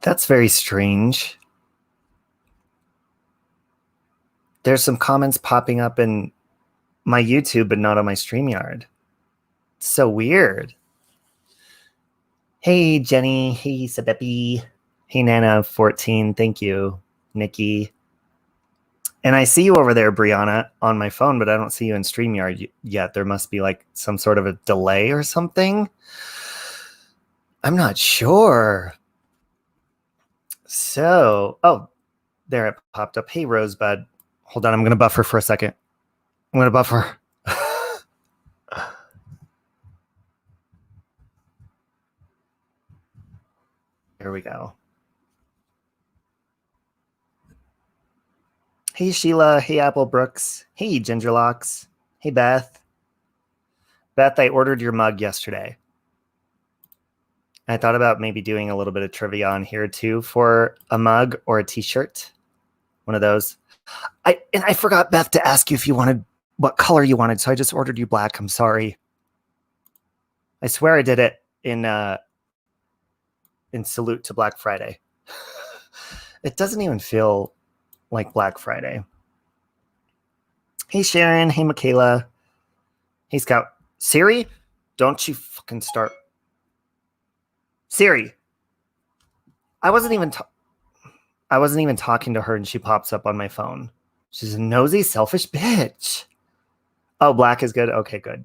That's very strange. There's some comments popping up in my YouTube, but not on my StreamYard. It's so weird. Hey, Jenny. Hey, Sabepi. Hey, Nana14. Thank you, Nikki. And I see you over there, Brianna, on my phone, but I don't see you in StreamYard yet. There must be like some sort of a delay or something. I'm not sure. So, oh, there it popped up. Hey, Rosebud. Hold on, I'm going to buffer for a second. I'm going to buffer. Here we go. Hey, Sheila. Hey, Apple Brooks. Hey, Gingerlocks. Hey, Beth. Beth, I ordered your mug yesterday. I thought about maybe doing a little bit of trivia on here too for a mug or a t-shirt. One of those. I forgot, Beth, to ask you if you wanted what color you wanted, so I just ordered you black. I'm sorry. I swear I did it in salute to Black Friday. It doesn't even feel like Black Friday. Hey, Sharon. Hey, Michaela. Hey, Scout. Siri, don't you fucking start. Siri. I wasn't even talking to her, and she pops up on my phone. She's a nosy, selfish bitch. Oh, black is good. Okay, good.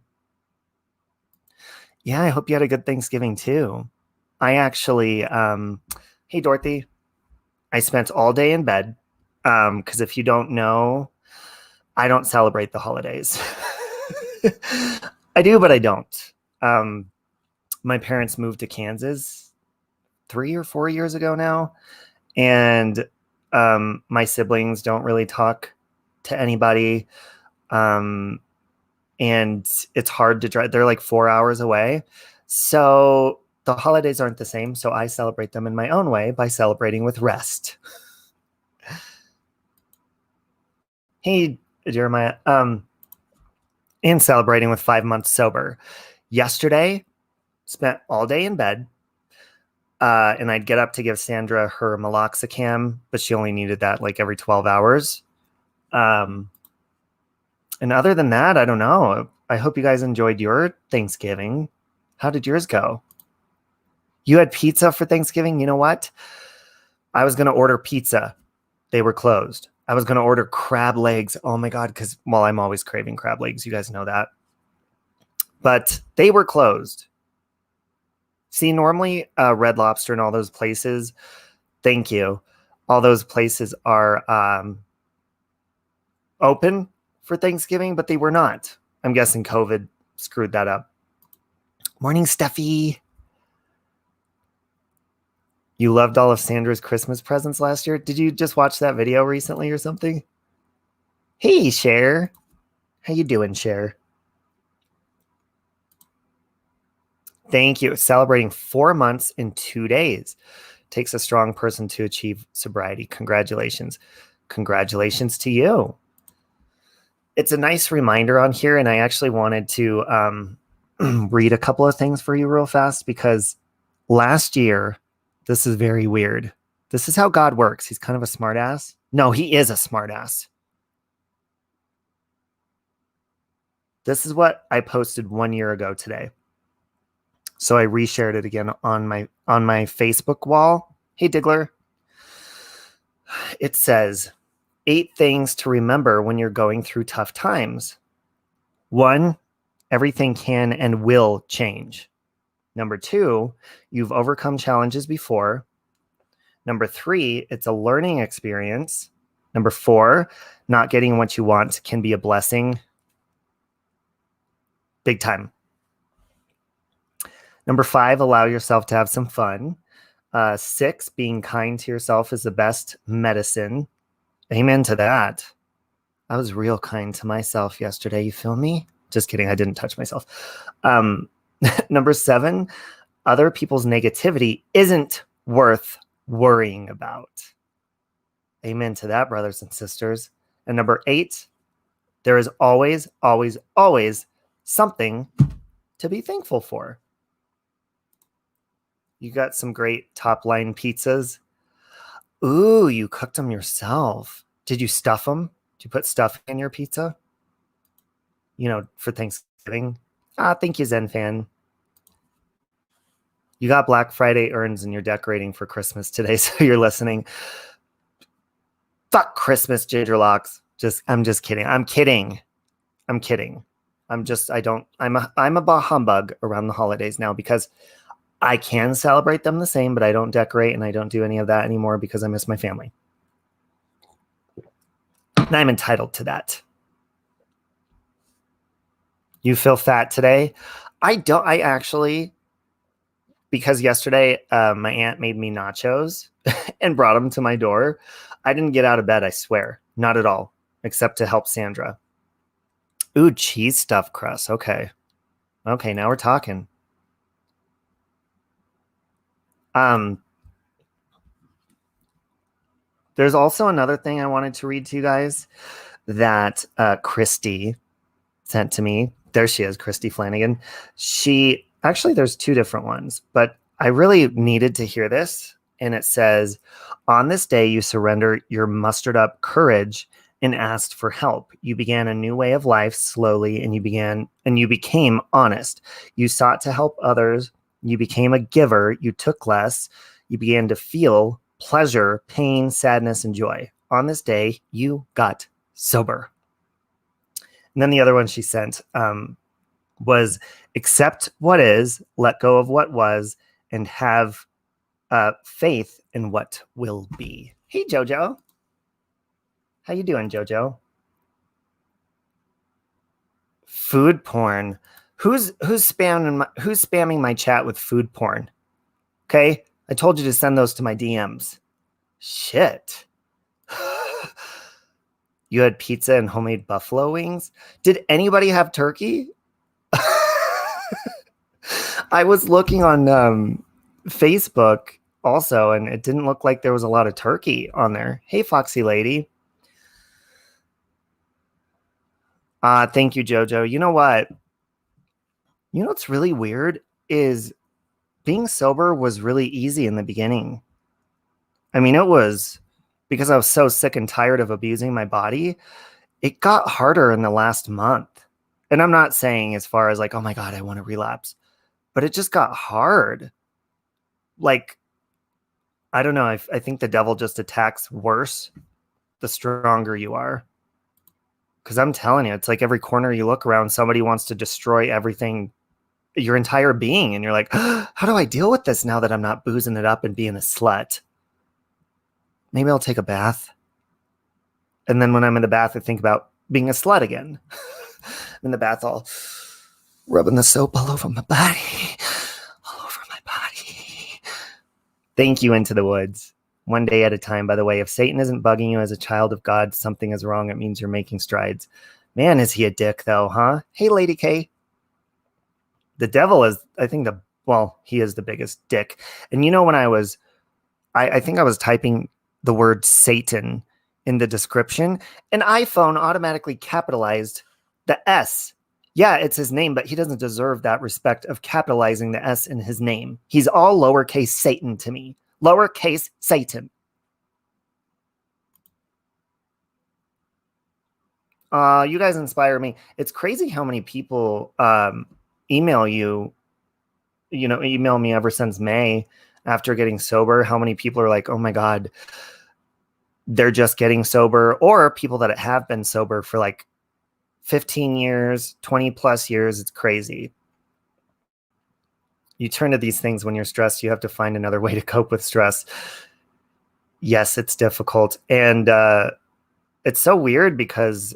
Yeah, I hope you had a good Thanksgiving too. I actually, hey, Dorothy. I spent all day in bed because if you don't know, I don't celebrate the holidays. I do, but I don't. My parents moved to Kansas 3 or 4 years ago now, and my siblings don't really talk to anybody, and it's hard to drive. They're like 4 hours away, so the holidays aren't the same. So I celebrate them in my own way by celebrating with rest. Hey, Jeremiah, and celebrating with 5 months sober. Yesterday, spent all day in bed. And I'd get up to give Sandra her meloxicam, but she only needed that like every 12 hours. And other than that, I don't know. I hope you guys enjoyed your Thanksgiving. How did yours go? You had pizza for Thanksgiving? You know what? I was going to order pizza. They were closed. I was going to order crab legs. Oh my God. Because, well, I'm always craving crab legs. You guys know that. But they were closed. See, normally Red Lobster and all those places, thank you, all those places are open for Thanksgiving, but they were not. I'm guessing COVID screwed that up. Morning, Steffi. You loved all of Sandra's Christmas presents last year? Did you just watch that video recently or something? Hey, Cher. How you doing, Cher? Thank you. Celebrating 4 months in 2 days. Takes a strong person to achieve sobriety. Congratulations. Congratulations to you. It's a nice reminder on here, and I actually wanted to read a couple of things for you real fast because last year, this is very weird. This is how God works. He's kind of a smartass. No, he is a smartass. This is what I posted 1 year ago today. So I reshared it again on my Facebook wall. Hey, Diggler. It says 8 things to remember when you're going through tough times. 1, everything can and will change. Number 2, you've overcome challenges before. Number 3, it's a learning experience. Number 4, not getting what you want can be a blessing. Big time. Number 5, allow yourself to have some fun. 6, being kind to yourself is the best medicine. Amen to that. I was real kind to myself yesterday. You feel me? Just kidding. I didn't touch myself. Number 7, other people's negativity isn't worth worrying about. Amen to that, brothers and sisters. And number 8, there is always, always, always something to be thankful for. You got some great top line pizzas. Ooh, you cooked them yourself. Did you stuff them? Did you put stuff in your pizza? For Thanksgiving? Thank you, Zen fan. You got Black Friday urns and you're decorating for Christmas today, so you're listening. Fuck Christmas, Gingerlocks. I'm just kidding. I'm kidding. I'm a bah humbug around the holidays now because I can celebrate them the same, but I don't decorate and I don't do any of that anymore because I miss my family. And I'm entitled to that. You feel fat today? I don't. I actually, because yesterday my aunt made me nachos and brought them to my door. I didn't get out of bed, I swear. Not at all, except to help Sandra. Ooh, cheese stuffed crust. Okay, now we're talking. There's also another thing I wanted to read to you guys that Christy sent to me. There she is, Christy Flanagan. There's two different ones, but I really needed to hear this. And it says, on this day, you surrender your mustered up courage and asked for help. You began a new way of life slowly, and you became honest. You sought to help others. You became a giver. You took less. You began to feel pleasure, pain, sadness, and joy. On this day, you got sober. And then the other one she sent was accept what is, let go of what was, and have faith in what will be. Hey, Jojo. How you doing, Jojo? Food porn. Who's spamming my chat with food porn? Okay, I told you to send those to my DMs. Shit. You had pizza and homemade buffalo wings? Did anybody have turkey? I was looking on Facebook also, and it didn't look like there was a lot of turkey on there. Hey, Foxy Lady. Thank you, Jojo. You know what? You know what's really weird is being sober was really easy in the beginning. I mean, it was because I was so sick and tired of abusing my body. It got harder in the last month. And I'm not saying as far as like, oh my God, I want to relapse, but it just got hard. Like, I don't know. I think the devil just attacks worse the stronger you are. Because I'm telling you, it's like every corner you look around, somebody wants to destroy everything, your entire being. And you're like, how do I deal with this now that I'm not boozing it up and being a slut? Maybe I'll take a bath. And then when I'm in the bath, I think about being a slut again. In the bath, all rubbing the soap all over my body. All over my body. Thank you, Into the Woods. One day at a time, by the way. If Satan isn't bugging you as a child of God, something is wrong. It means you're making strides. Man, is he a dick, though, huh? Hey, Lady K. The devil is, he is the biggest dick. And you know, when I think I was typing the word Satan in the description, an iPhone automatically capitalized the S. Yeah, it's his name, but he doesn't deserve that respect of capitalizing the S in his name. He's all lowercase Satan to me. Lowercase Satan. You guys inspire me. It's crazy how many people email me ever since May after getting sober. How many people are like, oh my God, they're just getting sober, or people that have been sober for like 15 years, 20 plus years. It's crazy. You turn to these things when you're stressed. You have to find another way to cope with stress. Yes, it's difficult. And it's so weird because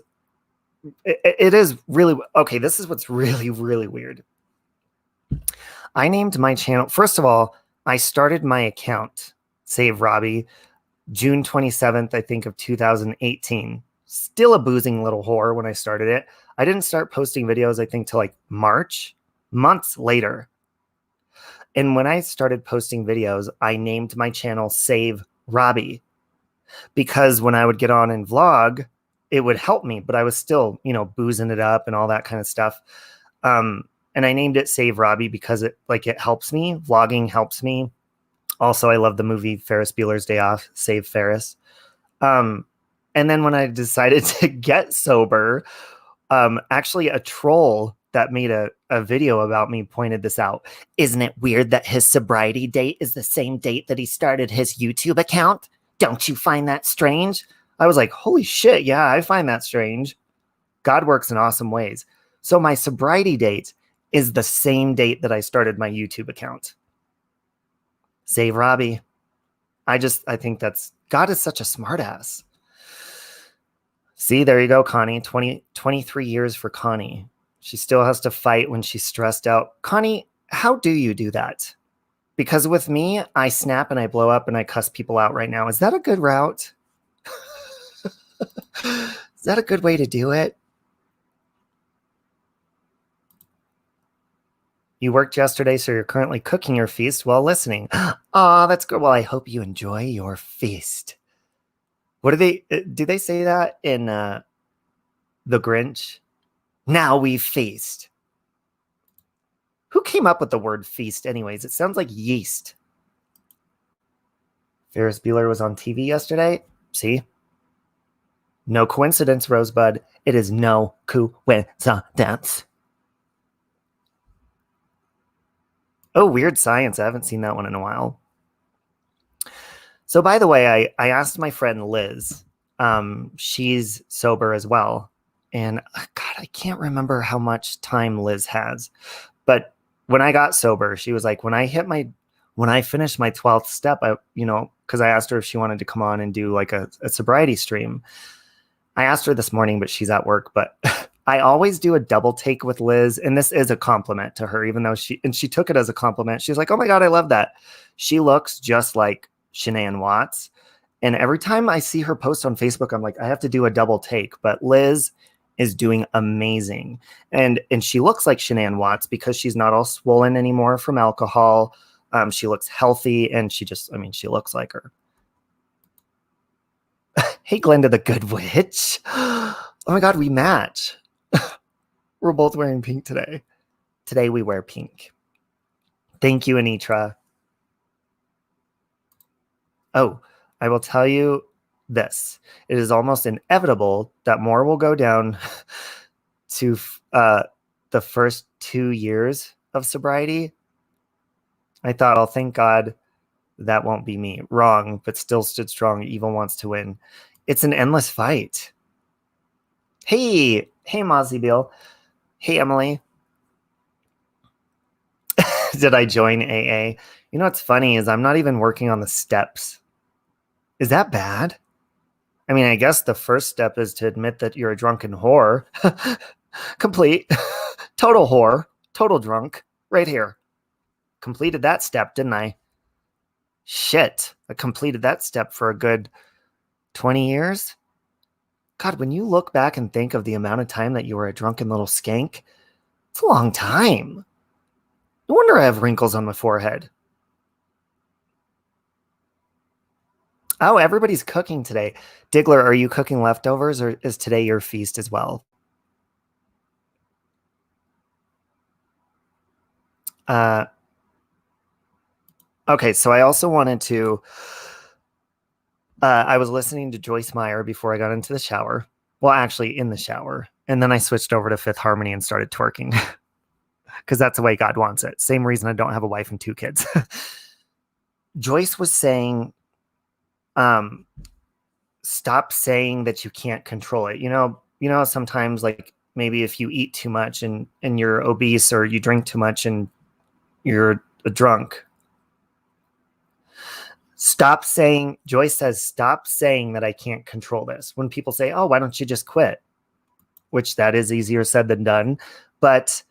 it is really, okay, this is what's really, really weird. I named my channel, first of all, I started my account, Save Robbie, June 27th, I think, of 2018. Still a boozing little whore when I started it. I didn't start posting videos, I think, till like March, months later. And when I started posting videos, I named my channel Save Robbie, because when I would get on and vlog, it would help me, but I was still, boozing it up and all that kind of stuff. And I named it Save Robbie because it helps me. Vlogging helps me. Also, I love the movie Ferris Bueller's Day Off, Save Ferris. And then when I decided to get sober, actually a troll that made a video about me pointed this out. Isn't it weird that his sobriety date is the same date that he started his YouTube account? Don't you find that strange? I was like, holy shit, yeah, I find that strange. God works in awesome ways. So my sobriety date is the same date that I started my YouTube account. Save Robbie. I think God is such a smartass. See, there you go, Connie. 23 years for Connie. She still has to fight when she's stressed out. Connie, how do you do that? Because with me, I snap and I blow up and I cuss people out right now. Is that a good route? Is that a good way to do it? You worked yesterday, so you're currently cooking your feast while listening. Oh, that's good. Well, I hope you enjoy your feast. What do they say that in The Grinch? Now we feast. Who came up with the word feast anyways? It sounds like yeast. Ferris Bueller was on TV yesterday. See? No coincidence, Rosebud. It is no coincidence. Oh, Weird Science. I haven't seen that one in a while. So by the way, I asked my friend Liz. She's sober as well. And God, I can't remember how much time Liz has. But when I got sober, she was like, when I finished my 12th step, because I asked her if she wanted to come on and do like a sobriety stream. I asked her this morning, but she's at work. But I always do a double take with Liz. And this is a compliment to her, even though she took it as a compliment. She's like, oh my God, I love that. She looks just like Shanae Watts. And every time I see her post on Facebook, I'm like, I have to do a double take. But Liz is doing amazing. And she looks like Shanae Watts because she's not all swollen anymore from alcohol. She looks healthy and she looks like her. Hey, Glenda the Good Witch. Oh my God, we match. We're both wearing pink today. Today we wear pink. Thank you, Anitra. Oh, I will tell you this. It is almost inevitable that more will go down to the first 2 years of sobriety. I thought, oh, thank God that won't be me. Wrong, but still stood strong. Evil wants to win. It's an endless fight. Hey, Mozzie Bill. Hey, Emily. Did I join AA? You know what's funny is I'm not even working on the steps. Is that bad? I mean, I guess the first step is to admit that you're a drunken whore. Complete. Total whore. Total drunk. Right here. Completed that step, didn't I? Shit. I completed that step for a good 20 years. God, when you look back and think of the amount of time that you were a drunken little skank, it's a long time. No wonder I have wrinkles on my forehead. Oh, everybody's cooking today. Diggler, are you cooking leftovers or is today your feast as well? Okay, so I also wanted to... I was listening to Joyce Meyer before I got into the shower. Well, actually, in the shower. And then I switched over to Fifth Harmony and started twerking. Because that's the way God wants it. Same reason I don't have a wife and 2 kids. Joyce was saying, stop saying that you can't control it. You know, sometimes like maybe if you eat too much and you're obese or you drink too much and you're a drunk. Joyce says, stop saying that I can't control this. When people say, oh, why don't you just quit? Which that is easier said than done. But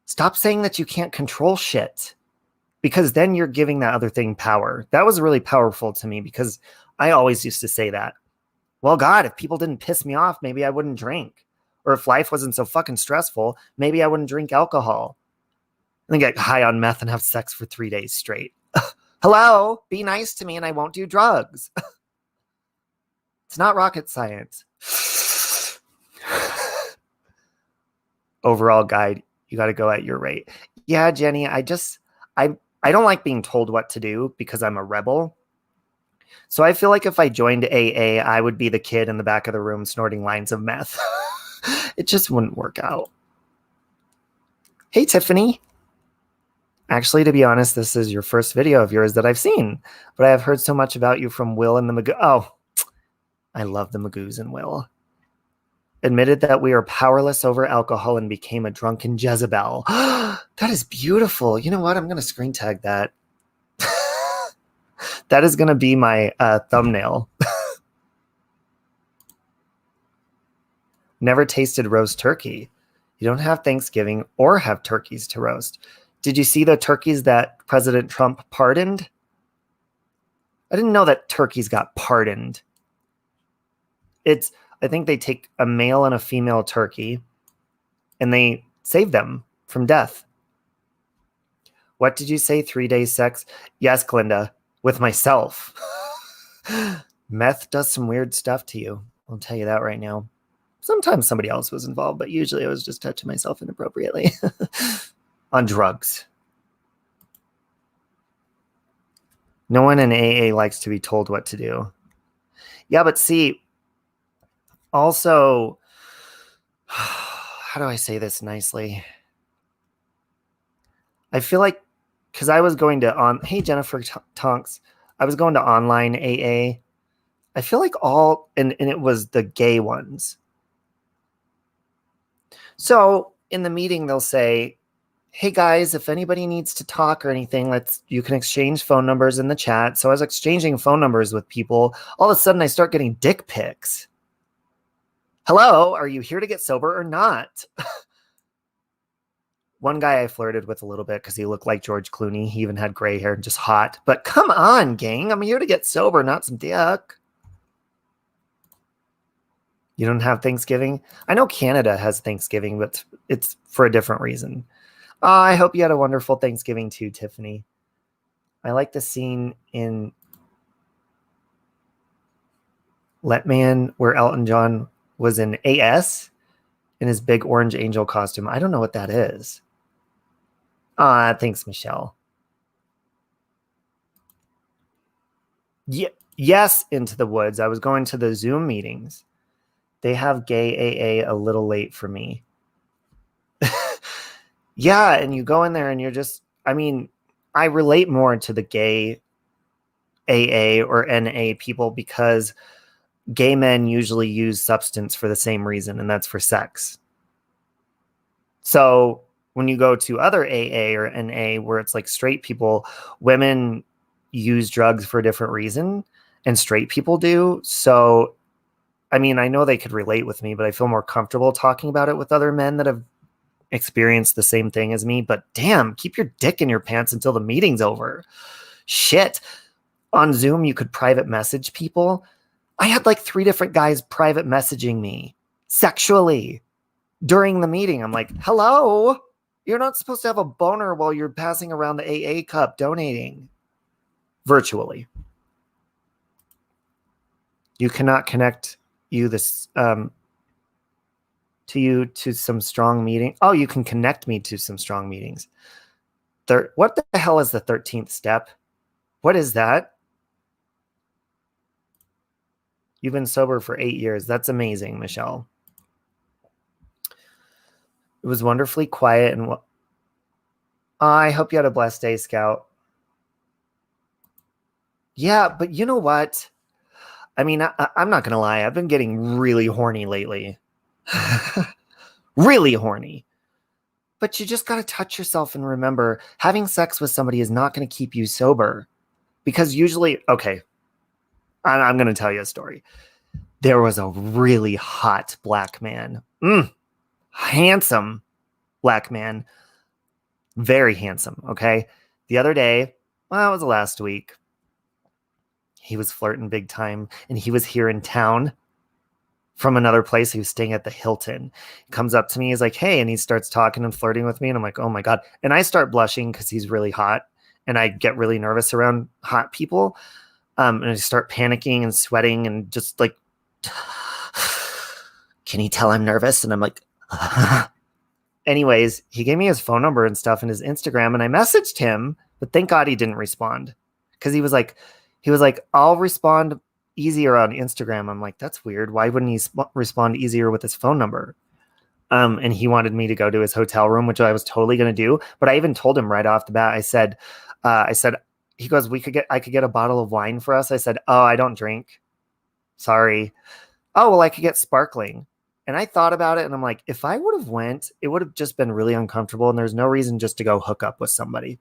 stop saying that you can't control shit. Because then you're giving that other thing power. That was really powerful to me because I always used to say that. Well, God, if people didn't piss me off, maybe I wouldn't drink. Or if life wasn't so fucking stressful, maybe I wouldn't drink alcohol. And then get high on meth and have sex for 3 days straight. Hello, be nice to me and I won't do drugs. It's not rocket science. Overall guide, you got to go at your rate. Yeah, Jenny, I I don't like being told what to do because I'm a rebel. So I feel like if I joined AA, I would be the kid in the back of the room snorting lines of meth. It just wouldn't work out. Hey, Tiffany. Actually, to be honest, this is your first video of yours that I've seen, but I have heard so much about you from Will and the Magoo. Oh, I love the Magoos and Will. Admitted that we are powerless over alcohol and became a drunken Jezebel. That is beautiful. You know what? I'm going to screen tag that. That is going to be my thumbnail. Never tasted roast turkey. You don't have Thanksgiving or have turkeys to roast. Did you see the turkeys that President Trump pardoned? I didn't know that turkeys got pardoned. I think they take a male and a female turkey and they save them from death. What did you say? 3 days sex? Yes, Glinda, with myself. Meth does some weird stuff to you. I'll tell you that right now. Sometimes somebody else was involved, but usually I was just touching myself inappropriately. On drugs. No one in AA likes to be told what to do. Yeah, but see, also, how do I say this nicely? I feel like, because I was going to hey, Jennifer Tonks, I was going to online AA. I feel like and it was the gay ones. So in the meeting, they'll say, hey guys, if anybody needs to talk or anything, you can exchange phone numbers in the chat. So I was exchanging phone numbers with people. All of a sudden I start getting dick pics. Hello, are you here to get sober or not? One guy I flirted with a little bit because he looked like George Clooney. He even had gray hair and just hot. But come on, gang. I'm here to get sober, not some dick. You don't have Thanksgiving? I know Canada has Thanksgiving, but it's for a different reason. I hope you had a wonderful Thanksgiving too, Tiffany. I like the scene in Let Man where Elton John was in AS in his big orange angel costume. I don't know what that is. Thanks, Michelle. Yes, Into the Woods. I was going to the Zoom meetings. They have gay AA a little late for me. Yeah, and you go in there and you're just, I mean, I relate more to the gay AA or NA people because gay men usually use substance for the same reason, and that's for sex. So when you go to other AA or NA where it's like straight people, women use drugs for a different reason and straight people do. So, I mean, I know they could relate with me, but I feel more comfortable talking about it with other men that have experienced the same thing as me. But damn, keep your dick in your pants until the meeting's over. Shit. On Zoom, you could private message people. I had like 3 different guys private messaging me sexually during the meeting. I'm like, hello, you're not supposed to have a boner while you're passing around the AA cup donating virtually. You cannot connect to some strong meeting. Oh, you can connect me to some strong meetings. What the hell is the 13th step? What is that? You've been sober for 8 years. That's amazing, Michelle. It was wonderfully quiet and I hope you had a blessed day, Scout. Yeah, but you know what? I mean, I'm not going to lie. I've been getting really horny lately. Really horny. But you just got to touch yourself and remember, having sex with somebody is not going to keep you sober. Because usually, okay, I'm going to tell you a story. There was a really hot black man. Handsome black man. Very handsome, okay? The other day, well, it was last week. He was flirting big time, and he was here in town from another place. He was staying at the Hilton. He comes up to me, he's like, hey, and he starts talking and flirting with me, and I'm like, oh my God. And I start blushing because he's really hot, and I get really nervous around hot people, and I start panicking and sweating and just like, can he tell I'm nervous? And I'm like, anyways, he gave me his phone number and stuff and his Instagram, and I messaged him But thank God he didn't respond, because he was like, I'll respond easier on Instagram. I'm like, that's weird. Why wouldn't he respond easier with his phone number? And he wanted me to go to his hotel room, which I was totally going to do. But I even told him right off the bat, I said, he goes, I could get a bottle of wine for us. I said, oh, I don't drink. Sorry. Oh, well, I could get sparkling. And I thought about it, and I'm like, if I would have went, it would have just been really uncomfortable, and there's no reason just to go hook up with somebody.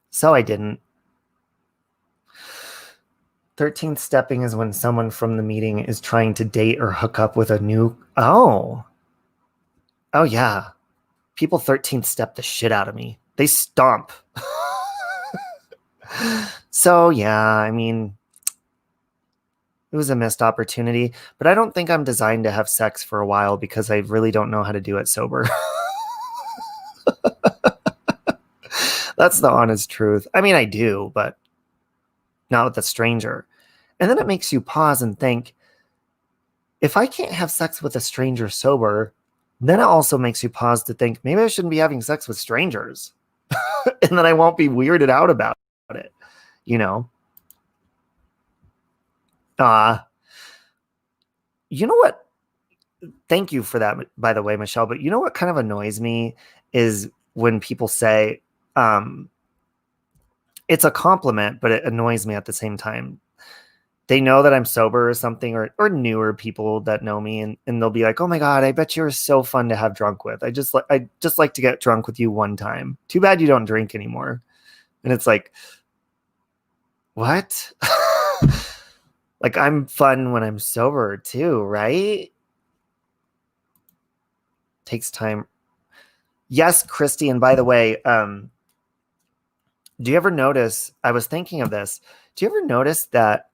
So I didn't. 13th stepping is when someone from the meeting is trying to date or hook up with a new... Oh, yeah. People 13th step the shit out of me. They stomp. So, yeah, I mean, it was a missed opportunity, but I don't think I'm designed to have sex for a while because I really don't know how to do it sober. That's the honest truth. I mean, I do, but not with a stranger. And then it makes you pause and think, if I can't have sex with a stranger sober, then it also makes you pause to think, maybe I shouldn't be having sex with strangers. And then I won't be weirded out about it, you know? You know what? Thank you for that, by the way, Michelle. But you know what kind of annoys me is when people say, it's a compliment, but it annoys me at the same time. They know that I'm sober or something, or newer people that know me, and they'll be like, oh my God, I bet you're so fun to have drunk with. I just like to get drunk with you one time. Too bad you don't drink anymore. And it's like, what? Like, I'm fun when I'm sober too, right? Takes time. Yes, Christy. And by the way, do you ever notice, I was thinking of this, do you ever notice that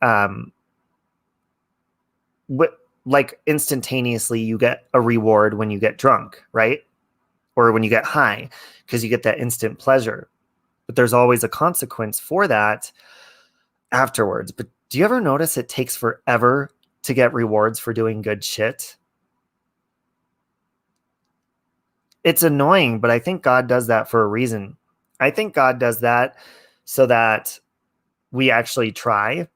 like instantaneously you get a reward when you get drunk, right? Or when you get high, because you get that instant pleasure. But there's always a consequence for that afterwards. But do you ever notice it takes forever to get rewards for doing good shit? It's annoying, but I think God does that for a reason. I think God does that so that we actually try.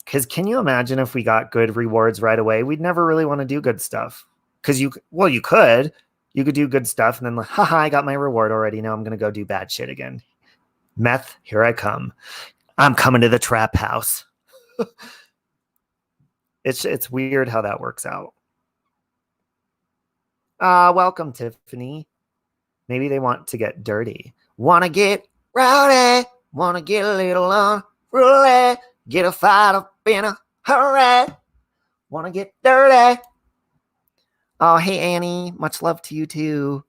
Because can you imagine if we got good rewards right away? We'd never really want to do good stuff. Because you could do good stuff and then like, haha, I got my reward already. Now I'm going to go do bad shit again. Meth, here I come. I'm coming to the trap house. It's weird how that works out. Welcome, Tiffany. Maybe they want to get dirty. Want to get rowdy. Want to get a little unruly. Get a fight up in a hurry. Want to get dirty. Oh, hey, Annie. Much love to you, too.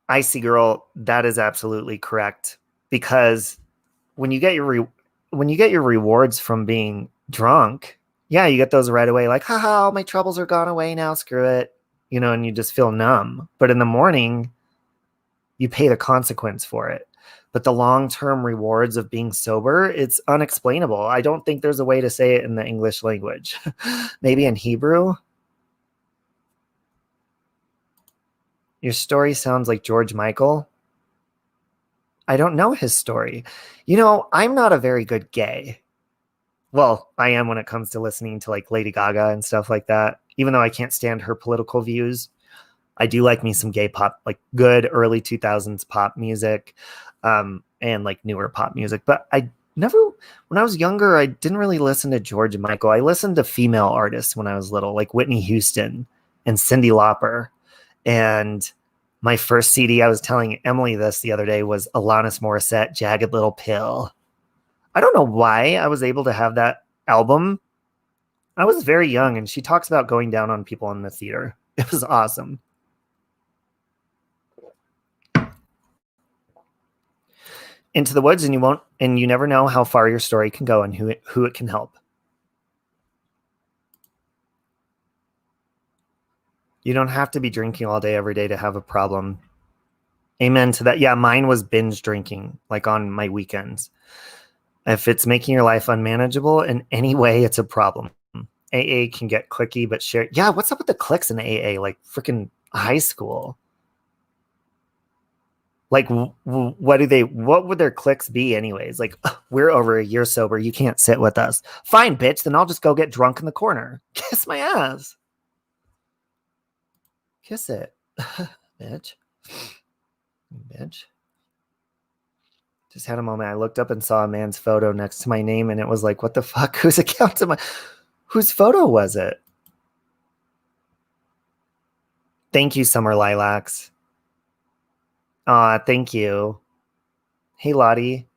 Icy girl, that is absolutely correct. Because when you get your rewards from being drunk, yeah, you get those right away. Like, haha, all my troubles are gone away now. Screw it. You know, and you just feel numb. But in the morning, you pay the consequence for it. But the long-term rewards of being sober, it's unexplainable. I don't think there's a way to say it in the English language. Maybe in Hebrew. Your story sounds like George Michael. I don't know his story. You know, I'm not a very good gay. Well, I am when it comes to listening to like Lady Gaga and stuff like that. Even though I can't stand her political views, I do like me some gay pop, like good early 2000s pop music, and like newer pop music. But when I was younger, I didn't really listen to George Michael. I listened to female artists when I was little, like Whitney Houston and Cyndi Lauper. And my first CD, I was telling Emily this the other day, was Alanis Morissette, Jagged Little Pill. I don't know why I was able to have that album. I was very young, and she talks about going down on people in the theater. It was awesome. Into the woods, and you never know how far your story can go and who it can help. You don't have to be drinking all day every day to have a problem. Amen to that. Yeah, mine was binge drinking, like on my weekends. If it's making your life unmanageable in any way, it's a problem. AA can get clicky, but share. Yeah, what's up with the clicks in AA? Like freaking high school. Like, what would their clicks be anyways? Like, we're over a year sober. You can't sit with us. Fine, bitch. Then I'll just go get drunk in the corner. Kiss my ass. Kiss it. Bitch. Bitch. Just had a moment. I looked up and saw a man's photo next to my name, and it was like, what the fuck? Whose photo was it? Thank you, Summer Lilacs. Thank you. Hey, Lottie.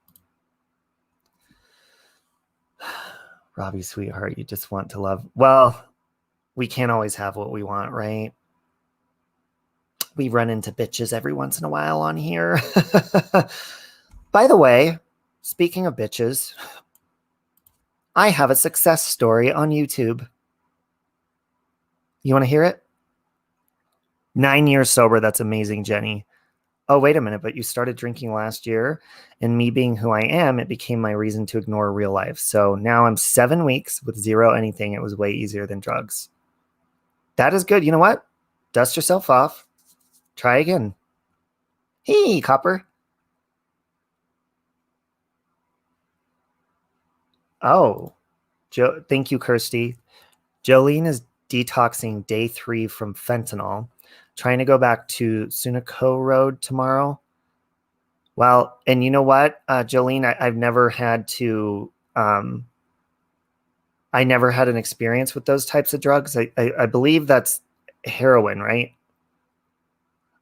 Robbie, sweetheart, you just want to love. Well, we can't always have what we want, right? We run into bitches every once in a while on here. By the way, speaking of bitches, I have a success story on YouTube. You want to hear it? 9 years sober. That's amazing, Jenny. Oh, wait a minute, but you started drinking last year, and me being who I am, it became my reason to ignore real life. So now I'm 7 weeks with zero anything. It was way easier than drugs. That is good. You know what? Dust yourself off. Try again. Hey, Copper. Oh, thank you, Kirsty. Jolene is detoxing day 3 from fentanyl, trying to go back to Sunico Road tomorrow. Well, and you know what, Jolene, I've never had to, I never had an experience with those types of drugs. I believe that's heroin, right?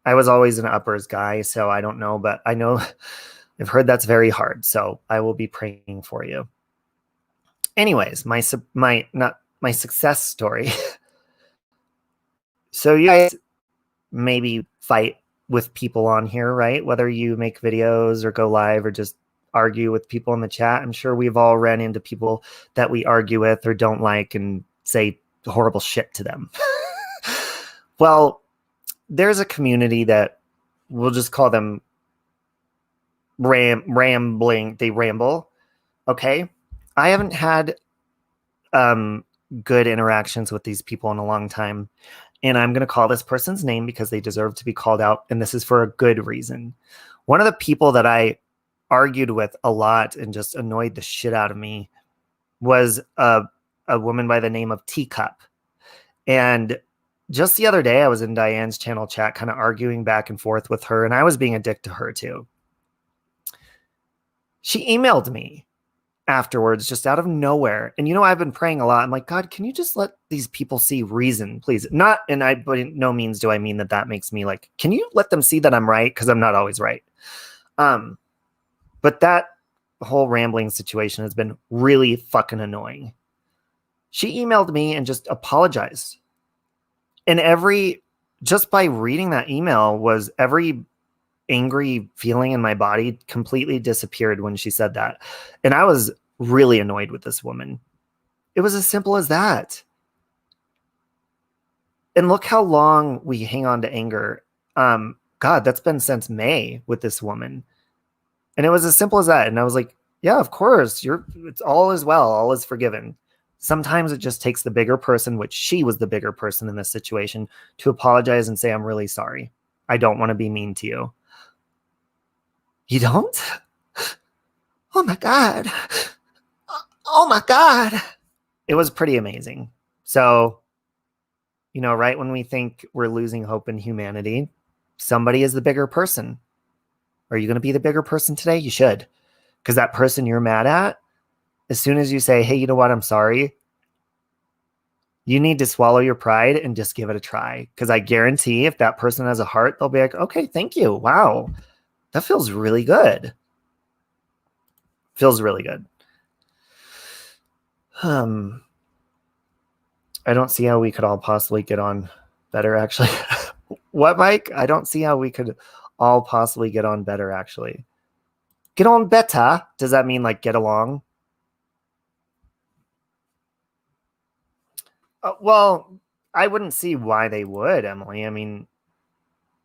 I was always an uppers guy, so I don't know, but I know I've heard that's very hard. So I will be praying for you. Anyways, my success story. So you guys maybe fight with people on here, right? Whether you make videos or go live or just argue with people in the chat. I'm sure we've all ran into people that we argue with or don't like and say horrible shit to them. Well, there's a community that we'll just call them rambling. They ramble. Okay. I haven't had good interactions with these people in a long time. And I'm going to call this person's name because they deserve to be called out. And this is for a good reason. One of the people that I argued with a lot and just annoyed the shit out of me was a woman by the name of Teacup. And just the other day, I was in Diane's channel chat, kind of arguing back and forth with her. And I was being a dick to her too. She emailed me afterwards, just out of nowhere. And I've been praying a lot. I'm like, God, can you just let these people see reason, please? Not, and I, by no means do I mean that makes me like, can you let them see that I'm right? Because I'm not always right. But that whole rambling situation has been really fucking annoying. She emailed me and just apologized. And just by reading that email was every angry feeling in my body completely disappeared when she said that. And I was really annoyed with this woman. It was as simple as that. And look how long we hang on to anger. God, that's been since May with this woman. And it was as simple as that. And I was like, yeah, of course. It's all is well. All is forgiven. Sometimes it just takes the bigger person, which she was the bigger person in this situation, to apologize and say, I'm really sorry. I don't want to be mean to you. You don't? Oh my God. Oh my God. It was pretty amazing. So, right when we think we're losing hope in humanity, somebody is the bigger person. Are you going to be the bigger person today? You should. Because that person you're mad at, as soon as you say, hey, you know what? I'm sorry. You need to swallow your pride and just give it a try. Because I guarantee if that person has a heart, they'll be like, okay, thank you. Wow. That feels really good. Feels really good. I don't see how we could all possibly get on better, actually. What, Mike? I don't see how we could all possibly get on better, actually. Get on better? Does that mean like get along? Well, I wouldn't see why they would, Emily. I mean,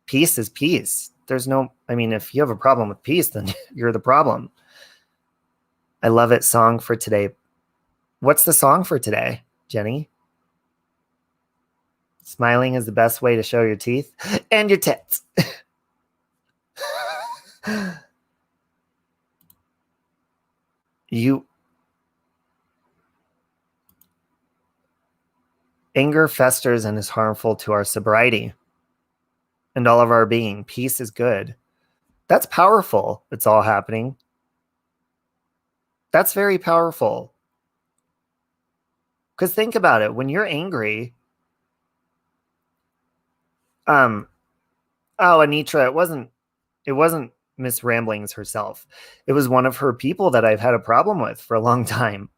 peace is peace. If you have a problem with peace, then you're the problem. I love it. Song for today. What's the song for today, Jenny? Smiling is the best way to show your teeth and your tits. Anger festers and is harmful to our sobriety and all of our being. Peace is good. That's powerful. It's all happening. That's very powerful. Because think about it. When you're angry, Anitra, it wasn't Miss Ramblings herself. It was one of her people that I've had a problem with for a long time.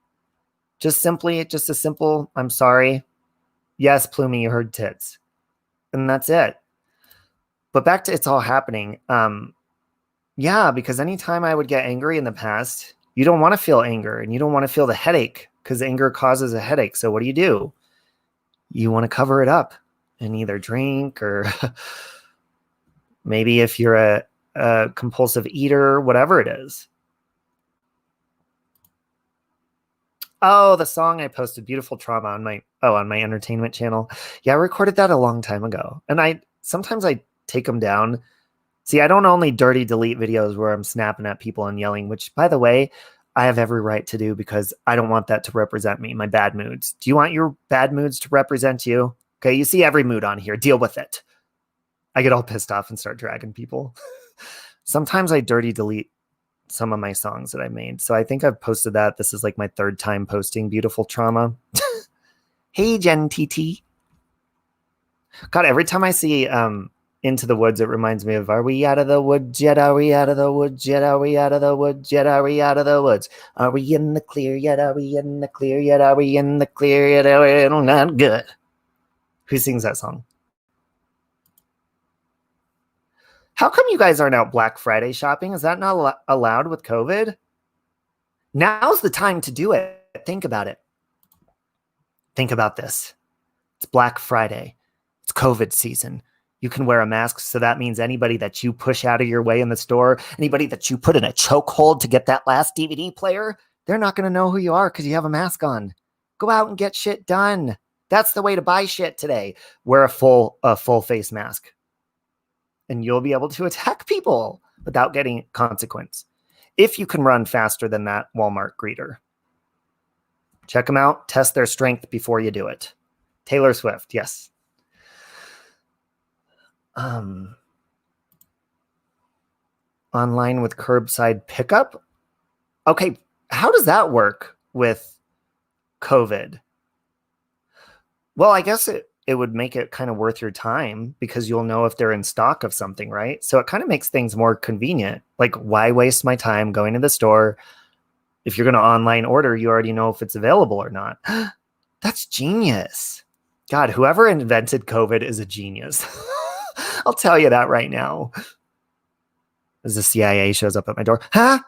Just a simple, I'm sorry. Yes, Plumie, you heard tits. And that's it. But back to it's all happening. Yeah, because anytime I would get angry in the past, you don't want to feel anger and you don't want to feel the headache because anger causes a headache. So what do? You want to cover it up and either drink or maybe if you're a compulsive eater, whatever it is. Oh, the song I posted, Beautiful Trauma, on my entertainment channel. Yeah, I recorded that a long time ago. And sometimes I take them down. See, I don't only dirty delete videos where I'm snapping at people and yelling, which, by the way, I have every right to do because I don't want that to represent me, my bad moods. Do you want your bad moods to represent you? Okay, you see every mood on here. Deal with it. I get all pissed off and start dragging people. Sometimes I dirty delete some of my songs that I made. So I think I've posted that. This is like my third time posting Beautiful Trauma. Hey, Jen TT. God, every time I see Into the Woods, it reminds me of, are we out of the woods yet? Are we out of the woods yet? Are we out of the woods yet? Are we out of the woods? Are we in the clear yet? Are we in the clear yet? Are we in the clear yet? Are we not good? Who sings that song? How come you guys aren't out Black Friday shopping? Is that not allowed with COVID? Now's the time to do it. Think about it. Think about this. It's Black Friday. It's COVID season. You can wear a mask, so that means anybody that you push out of your way in the store, anybody that you put in a chokehold to get that last DVD player, they're not going to know who you are because you have a mask on. Go out and get shit done. That's the way to buy shit today. Wear a full face mask. And you'll be able to attack people without getting consequence. If you can run faster than that Walmart greeter. Check them out. Test their strength before you do it. Taylor Swift, yes. Online with curbside pickup? Okay, how does that work with COVID? Well, I guess it would make it kind of worth your time because you'll know if they're in stock of something, right? So it kind of makes things more convenient. Like, why waste my time going to the store? If you're going to online order, you already know if it's available or not. That's genius. God, whoever invented COVID is a genius. I'll tell you that right now. As the CIA shows up at my door. Huh?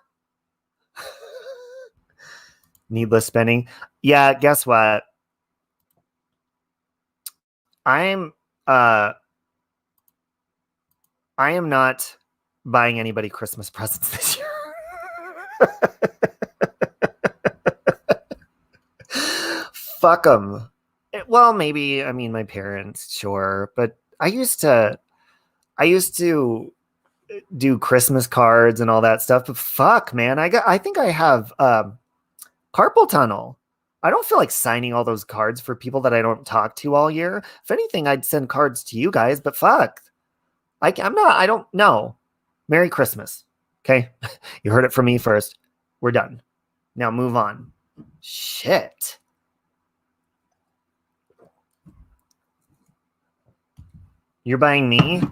Needless spending. Yeah, guess what? I am not buying anybody Christmas presents this year. Fuck them. Well, maybe, I mean, my parents, sure. But I used to do Christmas cards and all that stuff. But fuck, man, I think I have carpal tunnel. I don't feel like signing all those cards for people that I don't talk to all year. If anything, I'd send cards to you guys, but fuck. I don't know. Merry Christmas. Okay. You heard it from me first. We're done. Now move on. Shit. You're buying me?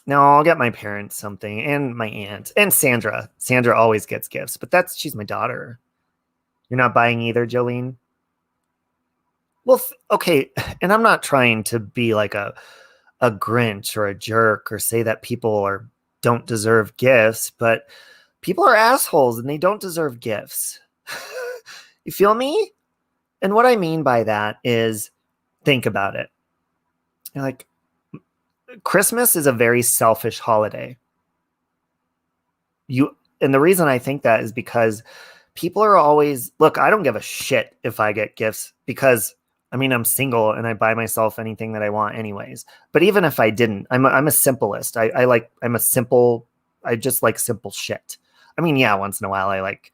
No, I'll get my parents something and my aunt and Sandra. Sandra always gets gifts, but she's my daughter. You're not buying either, Jolene? Well, okay. And I'm not trying to be like a Grinch or a jerk or say that people don't deserve gifts, but people are assholes and they don't deserve gifts. You feel me? And what I mean by that is, think about it. Like, Christmas is a very selfish holiday. And the reason I think that is because people are always, look, I don't give a shit if I get gifts because I mean, I'm single and I buy myself anything that I want anyways. But even if I didn't, I'm a simplest. I just like simple shit. I mean, yeah, once in a while I like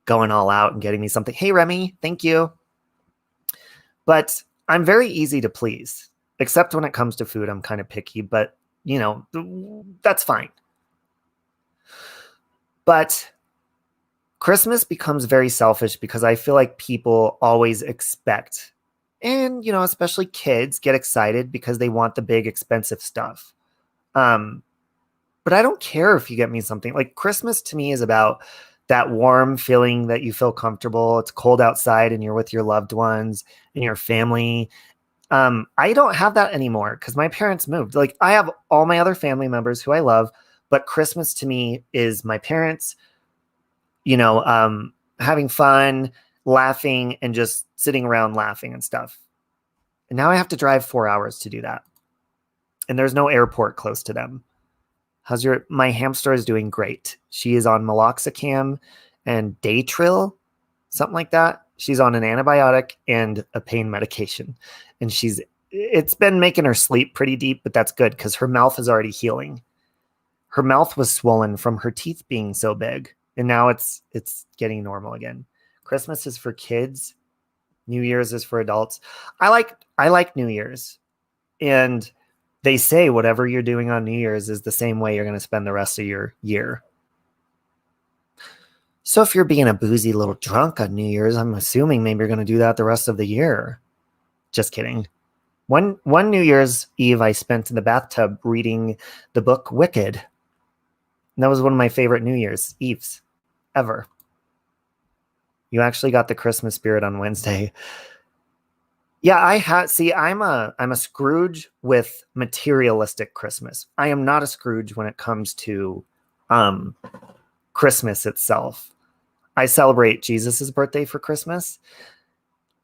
going all out and getting me something. Hey, Remy, thank you. But I'm very easy to please, except when it comes to food. I'm kind of picky, but you know, that's fine. But Christmas becomes very selfish because I feel like people always expect, and you know, especially kids get excited because they want the big expensive stuff. But I don't care if you get me something. Like Christmas to me is about that warm feeling that you feel comfortable. It's cold outside and you're with your loved ones and your family. I don't have that anymore because my parents moved. Like I have all my other family members who I love, but Christmas to me is my parents, you know, having fun, laughing, and just sitting around laughing and stuff. And now I have to drive 4 hours to do that. And there's no airport close to them. My hamster is doing great. She is on meloxicam and Daytril, something like that. She's on an antibiotic and a pain medication. And it's been making her sleep pretty deep, but that's good because her mouth is already healing. Her mouth was swollen from her teeth being so big. And now it's getting normal again. Christmas is for kids. New Year's is for adults. I like New Year's. And they say whatever you're doing on New Year's is the same way you're going to spend the rest of your year. So if you're being a boozy little drunk on New Year's, I'm assuming maybe you're going to do that the rest of the year. Just kidding. One New Year's Eve I spent in the bathtub reading the book Wicked. And that was one of my favorite New Year's Eves ever. You actually got the Christmas spirit on Wednesday. Yeah, I'm a Scrooge with materialistic Christmas. I am not a Scrooge when it comes to Christmas itself. I celebrate Jesus's birthday for Christmas,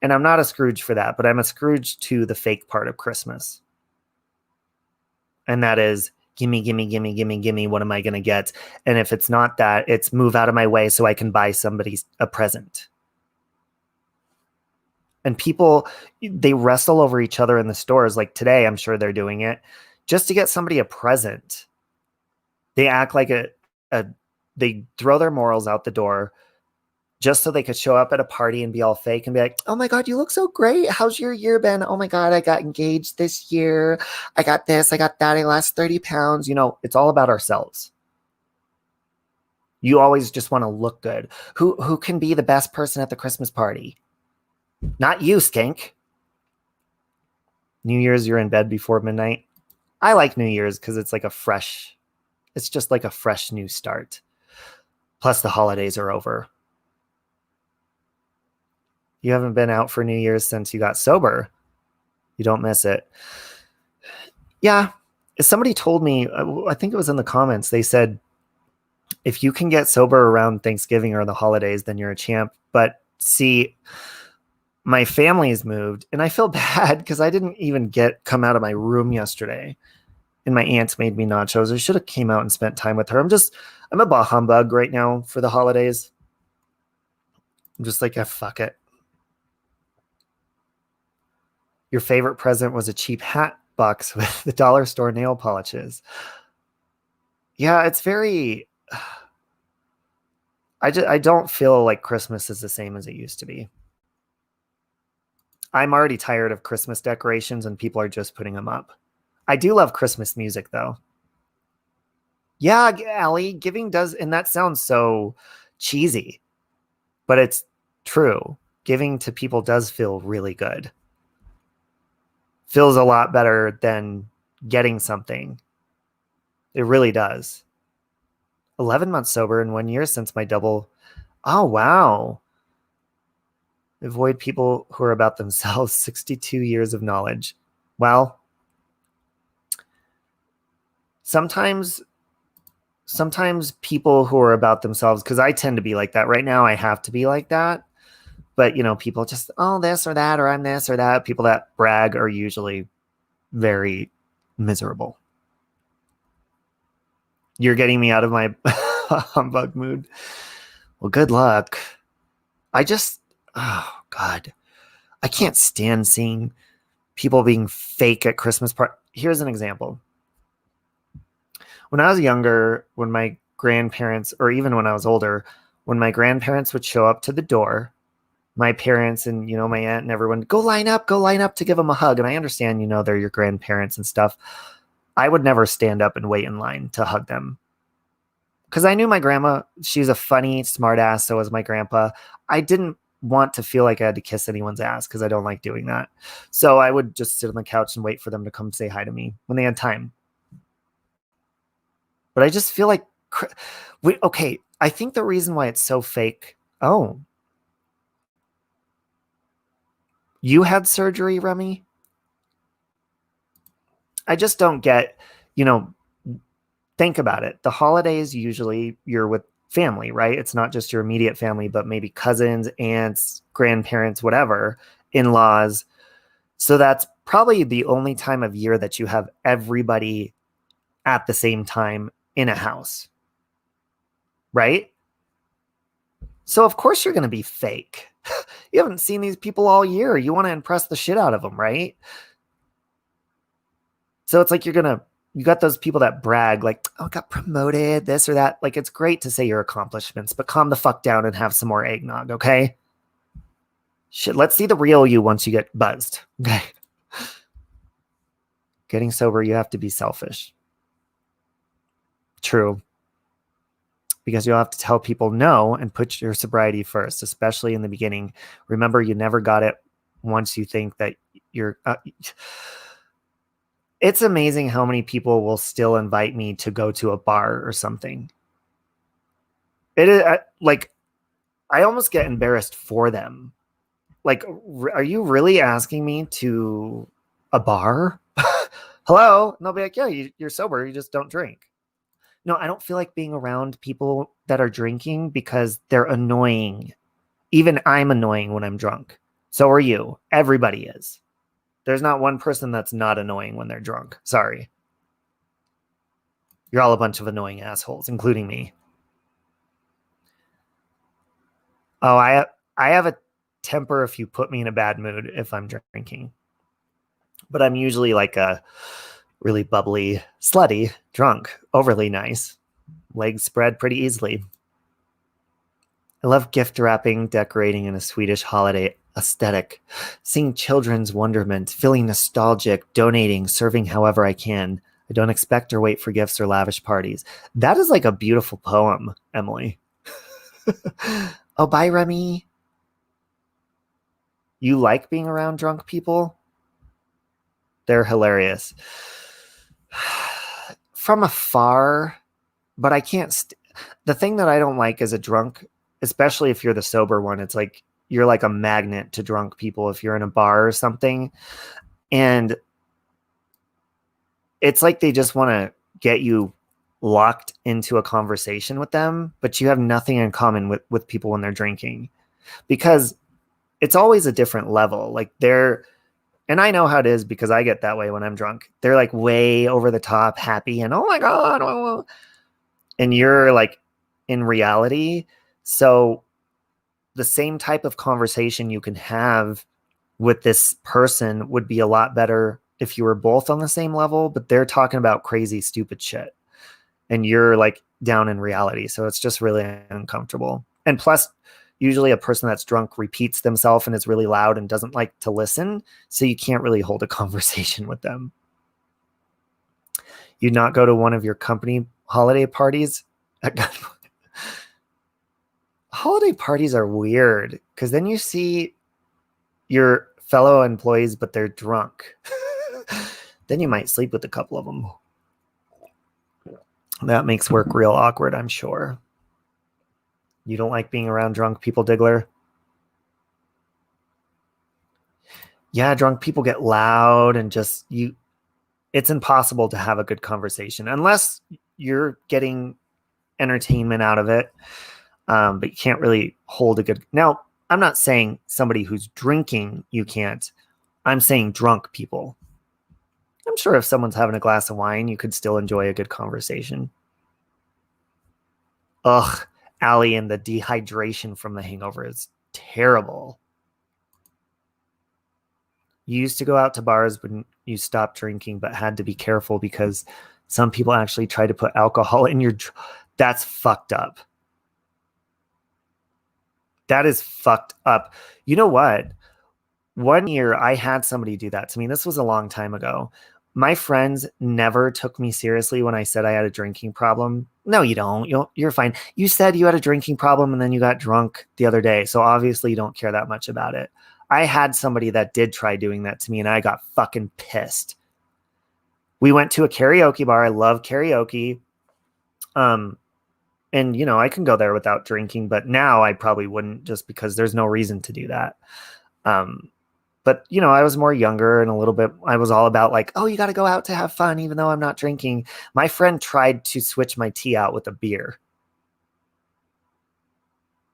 and I'm not a Scrooge for that, but I'm a Scrooge to the fake part of Christmas. And that is gimme, gimme, gimme, gimme, gimme, what am I going to get? And if it's not that, it's move out of my way so I can buy somebody a present. And people, they wrestle over each other in the stores. Like today, I'm sure they're doing it just to get somebody a present. They act like they throw their morals out the door just so they could show up at a party and be all fake and be like, oh my God, you look so great. How's your year been? Oh my God, I got engaged this year. I got this, I got that. I lost 30 pounds. You know, it's all about ourselves. You always just want to look good. Who can be the best person at the Christmas party? Not you, skank. New Year's, you're in bed before midnight. I like New Year's because it's just like a fresh new start. Plus the holidays are over. You haven't been out for New Year's since you got sober. You don't miss it. Yeah. Somebody told me, I think it was in the comments, they said, if you can get sober around Thanksgiving or the holidays, then you're a champ. But see, my family's moved and I feel bad because I didn't even come out of my room yesterday. And my aunt made me nachos. I should have came out and spent time with her. I'm a bah humbug right now for the holidays. I'm just like, fuck it. Your favorite present was a cheap hat box with the dollar store nail polishes. Yeah, it's very... I don't feel like Christmas is the same as it used to be. I'm already tired of Christmas decorations and people are just putting them up. I do love Christmas music, though. Yeah, Allie, giving does... And that sounds so cheesy, but it's true. Giving to people does feel really good. Feels a lot better than getting something. It really does. 11 months sober in 1 year since my double. Oh, wow. Avoid people who are about themselves. 62 years of knowledge. Well, sometimes people who are about themselves, because I tend to be like that. Right now, I have to be like that. But, you know, people just, oh, this or that, or I'm this or that. People that brag are usually very miserable. You're getting me out of my humbug mood. Well, good luck. Oh God, I can't stand seeing people being fake at Christmas party. Here's an example. When I was younger, when my grandparents, or even when I was older, when my grandparents would show up to the door, my parents and, my aunt and everyone, go line up to give them a hug. And I understand, they're your grandparents and stuff. I would never stand up and wait in line to hug them. Because I knew my grandma, she's a funny, smart ass. So was my grandpa. I didn't want to feel like I had to kiss anyone's ass because I don't like doing that. So I would just sit on the couch and wait for them to come say hi to me when they had time. But I just feel like, okay, I think the reason why it's so fake. Oh, you had surgery, Remy? I just don't get, think about it. The holidays, usually you're with family, right? It's not just your immediate family, but maybe cousins, aunts, grandparents, whatever, in-laws. So that's probably the only time of year that you have everybody at the same time in a house, right? So of course you're going to be fake. You haven't seen these people all year. You want to impress the shit out of them, right? So it's like you got those people that brag like, oh, I got promoted, this or that. Like, it's great to say your accomplishments, but calm the fuck down and have some more eggnog, okay? Shit, let's see the real you once you get buzzed, okay? Getting sober, you have to be selfish. True. Because you'll have to tell people no and put your sobriety first, especially in the beginning. Remember, you never got it once you think that you're... It's amazing how many people will still invite me to go to a bar or something. It is like, I almost get embarrassed for them. Like, are you really asking me to a bar? Hello? And they'll be like, yeah, you're sober. You just don't drink. No, I don't feel like being around people that are drinking because they're annoying. Even I'm annoying when I'm drunk. So are you. Everybody is. There's not one person that's not annoying when they're drunk. Sorry. You're all a bunch of annoying assholes, including me. Oh, I have a temper if you put me in a bad mood if I'm drinking. But I'm usually like a really bubbly, slutty, drunk, overly nice. Legs spread pretty easily. I love gift wrapping, decorating in a Swedish holiday aesthetic, seeing children's wonderment, feeling nostalgic, donating, serving however I can. I don't expect or wait for gifts or lavish parties. That is like a beautiful poem, Emily. Oh, bye, Remy. You like being around drunk people? They're hilarious. From afar, but I can't. The thing that I don't like as a drunk, especially if you're the sober one, it's like you're like a magnet to drunk people if you're in a bar or something. And it's like they just want to get you locked into a conversation with them, but you have nothing in common with people when they're drinking, because it's always a different level. Like and I know how it is because I get that way when I'm drunk. They're like way over the top happy and oh my God. Oh. And you're like in reality. So the same type of conversation you can have with this person would be a lot better if you were both on the same level, but they're talking about crazy, stupid shit. And you're like down in reality. So it's just really uncomfortable. And plus, usually a person that's drunk repeats themselves and is really loud and doesn't like to listen. So you can't really hold a conversation with them. You'd not go to one of your company holiday parties? Holiday parties are weird because then you see your fellow employees, but they're drunk. Then you might sleep with a couple of them. That makes work real awkward, I'm sure. You don't like being around drunk people, Diggler? Yeah, drunk people get loud and just it's impossible to have a good conversation unless you're getting entertainment out of it. But you can't really hold a good... Now, I'm not saying somebody who's drinking, you can't. I'm saying drunk people. I'm sure if someone's having a glass of wine, you could still enjoy a good conversation. Ugh, Allie, and the dehydration from the hangover is terrible. You used to go out to bars when you stopped drinking, but had to be careful because some people actually try to put alcohol in your. That's fucked up. That is fucked up. You know what? One year I had somebody do that to me. This was a long time ago. My friends never took me seriously when I said I had a drinking problem. No, you don't. You're fine. You said you had a drinking problem and then you got drunk the other day. So obviously you don't care that much about it. I had somebody that did try doing that to me and I got fucking pissed. We went to a karaoke bar. I love karaoke. And you know, I can go there without drinking, but now I probably wouldn't just because there's no reason to do that. But you know, I was more younger and a little bit, I was all about like, oh, you got to go out to have fun, even though I'm not drinking. My friend tried to switch my tea out with a beer.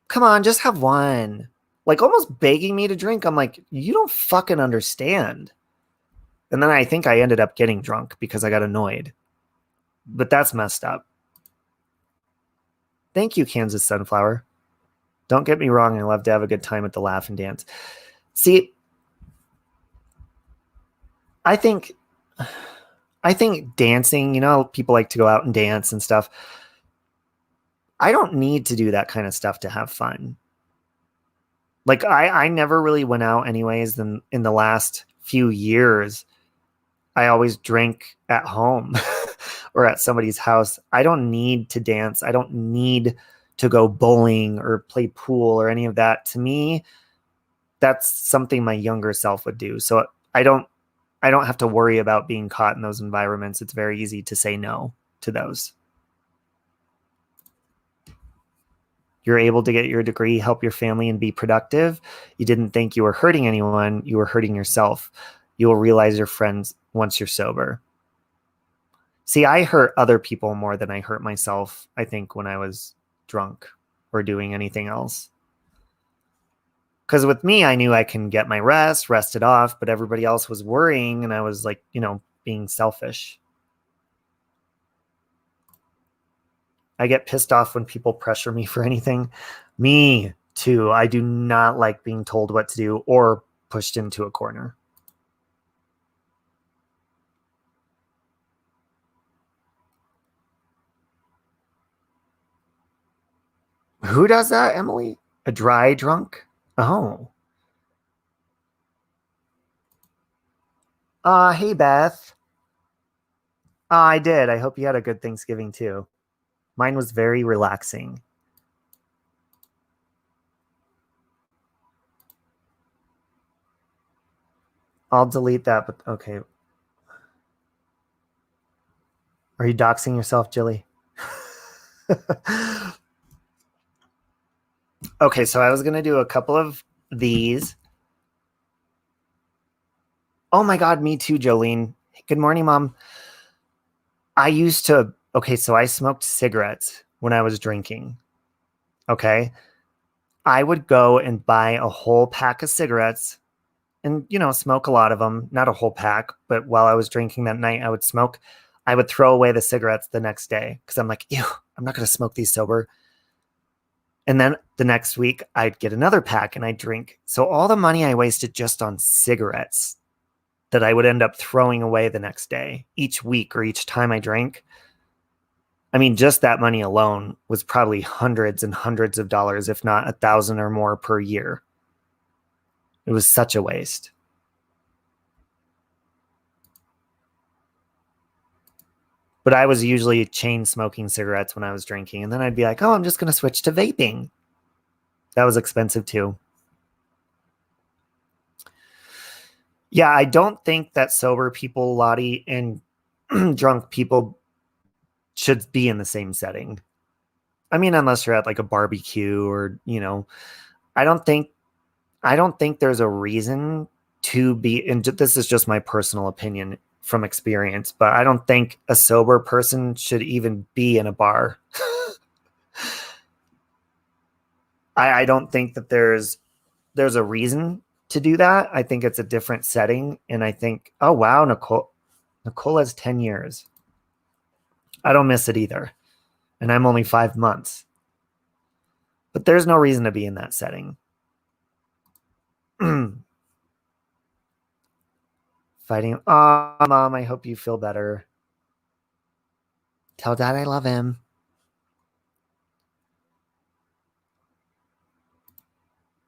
Come on, just have one. Like almost begging me to drink. I'm like, you don't fucking understand. And then I think I ended up getting drunk because I got annoyed. But that's messed up. Thank you, Kansas Sunflower. Don't get me wrong. I love to have a good time at the Laugh and Dance. See, I think dancing, you know, people like to go out and dance and stuff. I don't need to do that kind of stuff to have fun. Like I never really went out anyways. In the last few years, I always drank at home or at somebody's house. I don't need to dance. I don't need to go bowling or play pool or any of that. To me, that's something my younger self would do. So I don't have to worry about being caught in those environments. It's very easy to say no to those. You're able to get your degree, help your family, and be productive. You didn't think you were hurting anyone. You were hurting yourself. You will realize your friends once you're sober. See, I hurt other people more than I hurt myself, I think, when I was drunk or doing anything else. Because with me, I knew I can get my rest, rest it off, but everybody else was worrying, and I was like, you know, being selfish. I get pissed off when people pressure me for anything. Me too. I do not like being told what to do or pushed into a corner. Who does that, Emily? A dry drunk? Oh. Hey, Beth. I did. I hope you had a good Thanksgiving too. Mine was very relaxing. I'll delete that, but okay. Are you doxing yourself, Jilly? Okay, so I was going to do a couple of these. Oh my God, me too, Jolene. Good morning, Mom. I used to, okay, so I smoked cigarettes when I was drinking. Okay. I would go and buy a whole pack of cigarettes and, you know, smoke a lot of them. Not a whole pack, but while I was drinking that night, I would smoke. I would throw away the cigarettes the next day because I'm like, ew, I'm not going to smoke these sober. And then the next week, I'd get another pack and I'd drink. So all the money I wasted just on cigarettes that I would end up throwing away the next day, each week or each time I drank. I mean, just that money alone was probably hundreds and hundreds of dollars, if not 1,000 or more per year. It was such a waste. But I was usually chain smoking cigarettes when I was drinking. And then I'd be like, oh, I'm just going to switch to vaping. That was expensive too. Yeah, I don't think that sober people, Lottie, and drunk people should be in the same setting. I mean, unless you're at like a barbecue or, you know, I don't think there's a reason to be, and this is just my personal opinion from experience, but I don't think a sober person should even be in a bar. I don't think that there's a reason to do that. I think it's a different setting. And I think, oh, wow, Nicole has 10 years. I don't miss it either. And I'm only 5 months. But there's no reason to be in that setting. Fighting. Oh, Mom, I hope you feel better. Tell Dad I love him.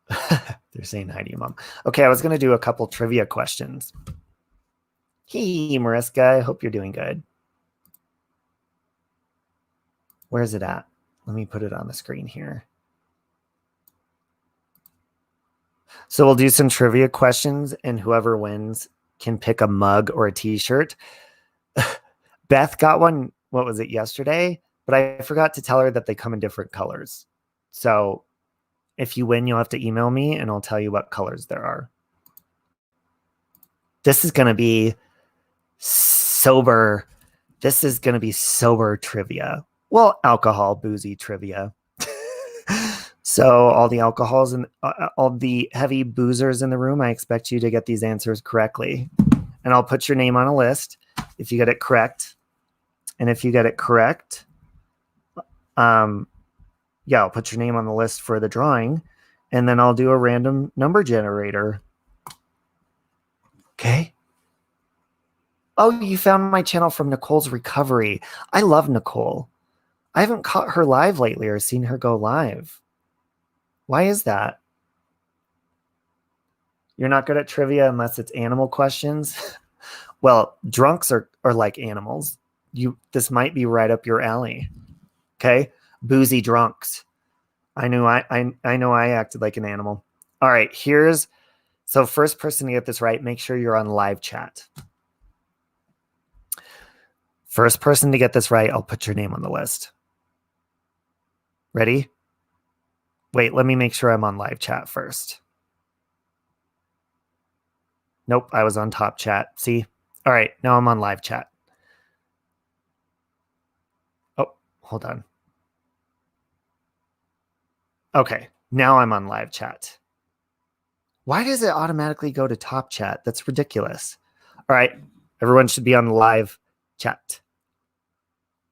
They're saying hi to you, Mom. Okay, I was going to do a couple trivia questions. Hey, Mariska, I hope you're doing good. Where is it at? Let me put it on the screen here. So we'll do some trivia questions, and whoever wins can pick a mug or a t-shirt. Beth got one, what was it, yesterday? But I forgot to tell her that they come in different colors. So if you win, you'll have to email me, and I'll tell you what colors there are. This is going to be sober. This is going to be sober trivia. Well, alcohol, boozy trivia. So all the alcohols and all the heavy boozers in the room, I expect you to get these answers correctly. And I'll put your name on a list if you get it correct. And if you get it correct, yeah, I'll put your name on the list for the drawing. And then I'll do a random number generator. Okay. Oh, you found my channel from Nicole's Recovery. I love Nicole. I haven't caught her live lately or seen her go live. Why is that? You're not good at trivia unless it's animal questions? Well, drunks are like animals. This might be right up your alley. Okay? Boozy drunks. I know I acted like an animal. All right, so first person to get this right, make sure you're on live chat. First person to get this right, I'll put your name on the list. Ready? Wait, let me make sure I'm on live chat first. Nope, I was on top chat. See? All right, now I'm on live chat. Oh, hold on. Okay, now I'm on live chat. Why does it automatically go to top chat? That's ridiculous. All right, everyone should be on live chat.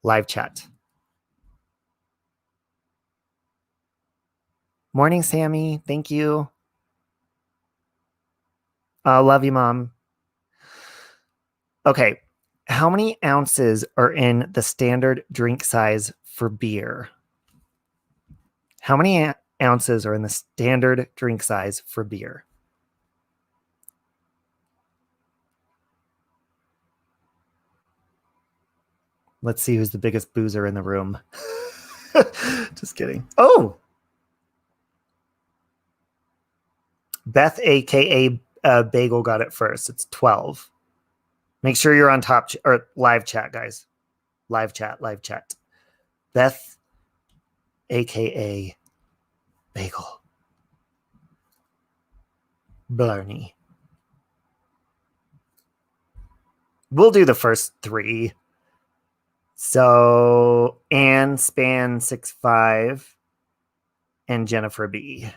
Live chat. Morning, Sammy. Thank you. Love you, Mom. Okay. How many ounces are in the standard drink size for beer? How many ounces are in the standard drink size for beer? Let's see who's the biggest boozer in the room. Just kidding. Oh! Beth, aka Bagel, got it first. It's 12. Make sure you're on top or live chat, guys. Live chat. Beth, aka Bagel. Blarney. We'll do the first three. So Anne Span 6'5" and Jennifer B.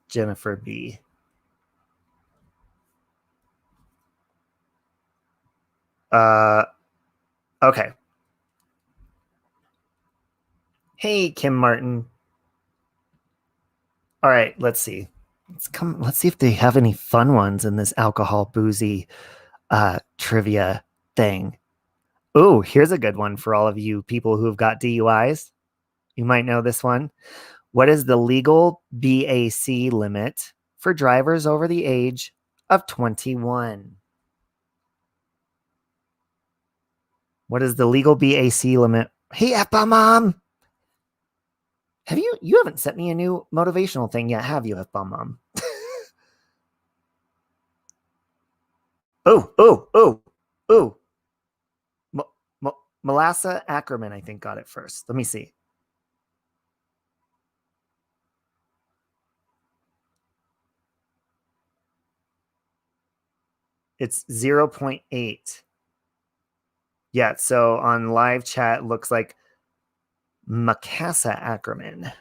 Jennifer B. Okay. Hey, Kim Martin. All right, let's see. Let's see if they have any fun ones in this alcohol boozy trivia thing. Oh, here's a good one for all of you people who've got DUIs. You might know this one. What is the legal BAC limit for drivers over the age of 21? What is the legal BAC limit? Hey, F-bomb Mom. You haven't sent me a new motivational thing yet, have you, F-bomb Mom? Oh. Melissa Ackerman, I think, got it first. Let me see. It's 0.8. Yeah, so on live chat, it looks like Makassa Ackerman.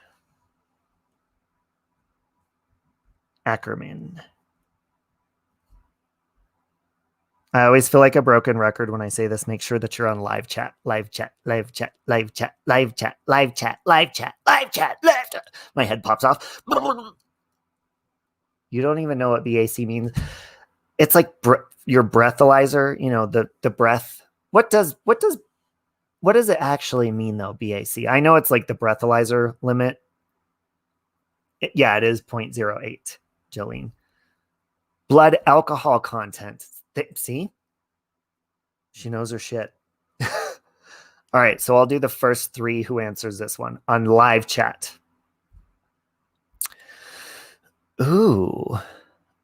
I always feel like a broken record when I say this. Make sure that you're on live chat, live chat, live chat, live chat, live chat, live chat, live chat, live chat, live chat. My head pops off. You don't even know what BAC means. It's like your breathalyzer, you know, the breath. What does it actually mean though, BAC? I know it's like the breathalyzer limit. Yeah, it is 0.08, Jolene. Blood alcohol content. See? She knows her shit. All right, so I'll do the first three who answers this one on live chat. Ooh.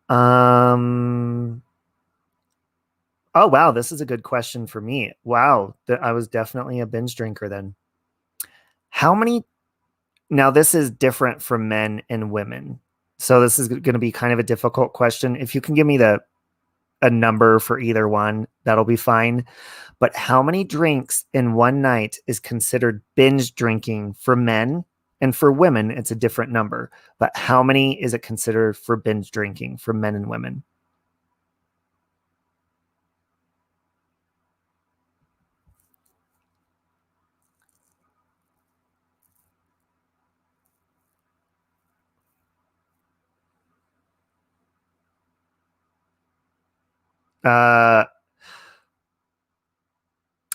Oh, wow, this is a good question for me. Wow, I was definitely a binge drinker then. How many? Now, this is different for men and women. So this is going to be kind of a difficult question. If you can give me a number for either one, that'll be fine. But how many drinks in one night is considered binge drinking for men? And for women, it's a different number. But how many is it considered for binge drinking for men and women?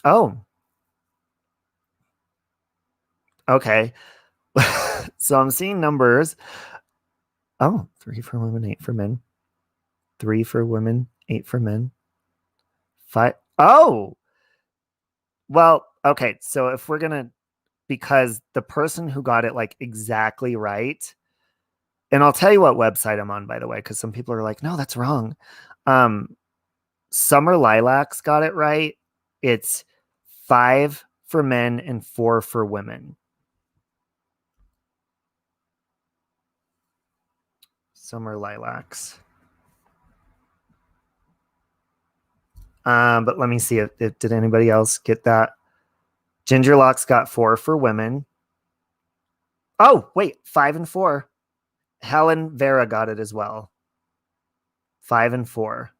Oh, okay. So I'm seeing numbers. Oh, 3 for women, 8 for men. 3 for women, 8 for men. 5. Oh, well, okay. So if we're going to, because the person who got it like exactly right, and I'll tell you what website I'm on, by the way, because some people are like, no, that's wrong. Summer Lilacs got it right. It's 5 for men and 4 for women. Summer Lilacs. But let me see if did anybody else get that? Ginger Locks got 4 for women. Oh, wait, 5 and 4. Helen Vera got it as well. 5 and 4.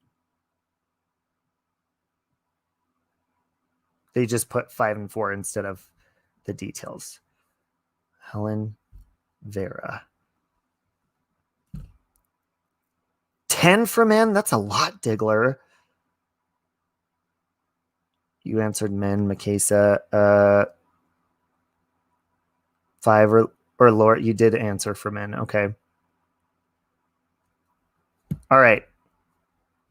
They just put 5 and 4 instead of the details. Helen Vera. 10 for men? That's a lot, Diggler. You answered men, Makesa. 5 or Laura. You did answer for men. Okay. All right.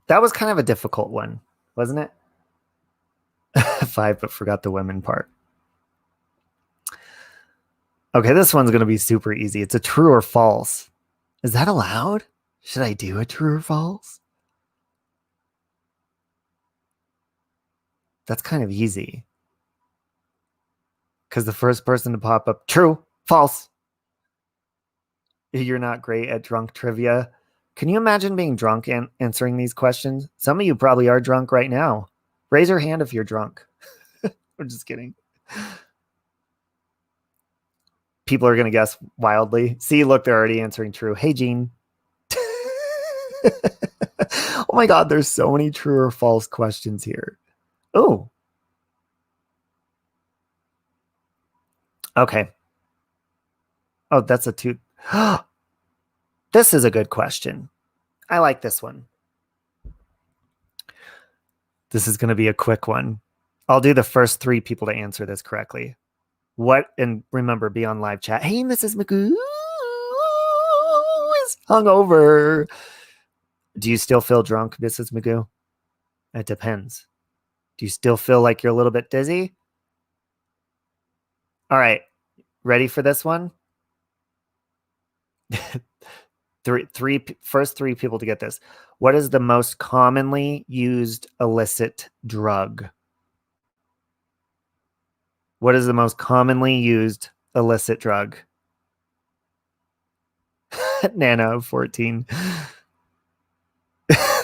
That was kind of a difficult one, wasn't it? 5, but forgot the women part. Okay, this one's going to be super easy. It's a true or false. Is that allowed? Should I do a true or false? That's kind of easy. Because the first person to pop up, true, false. You're not great at drunk trivia. Can you imagine being drunk and answering these questions? Some of you probably are drunk right now. Raise your hand if you're drunk. I'm just kidding. People are going to guess wildly. See, look, they're already answering true. Hey, Gene. Oh my God, there's so many true or false questions here. Oh. Okay. Oh, that's a 2. This is a good question. I like this one. This is going to be a quick one. I'll do the first 3 people to answer this correctly. What, and remember, be on live chat. Hey, Mrs. Magoo is hungover. Do you still feel drunk, Mrs. Magoo? It depends. Do you still feel like you're a little bit dizzy? All right. Ready for this one? First 3 people to get this. What is the most commonly used illicit drug? What is the most commonly used illicit drug? Nana of 14.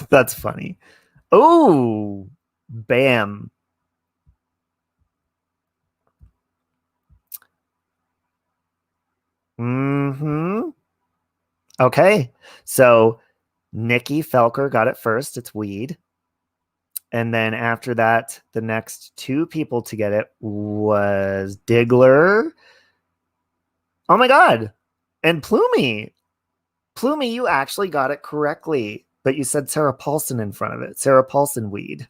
That's funny. Oh, bam. Mm-hmm. Okay. So Nikki Felker got it first. It's weed. And then after that, the next 2 people to get it was Diggler. Oh my God. And Plumey. Plumey, you actually got it correctly, but you said Sarah Paulson in front of it. Sarah Paulson weed.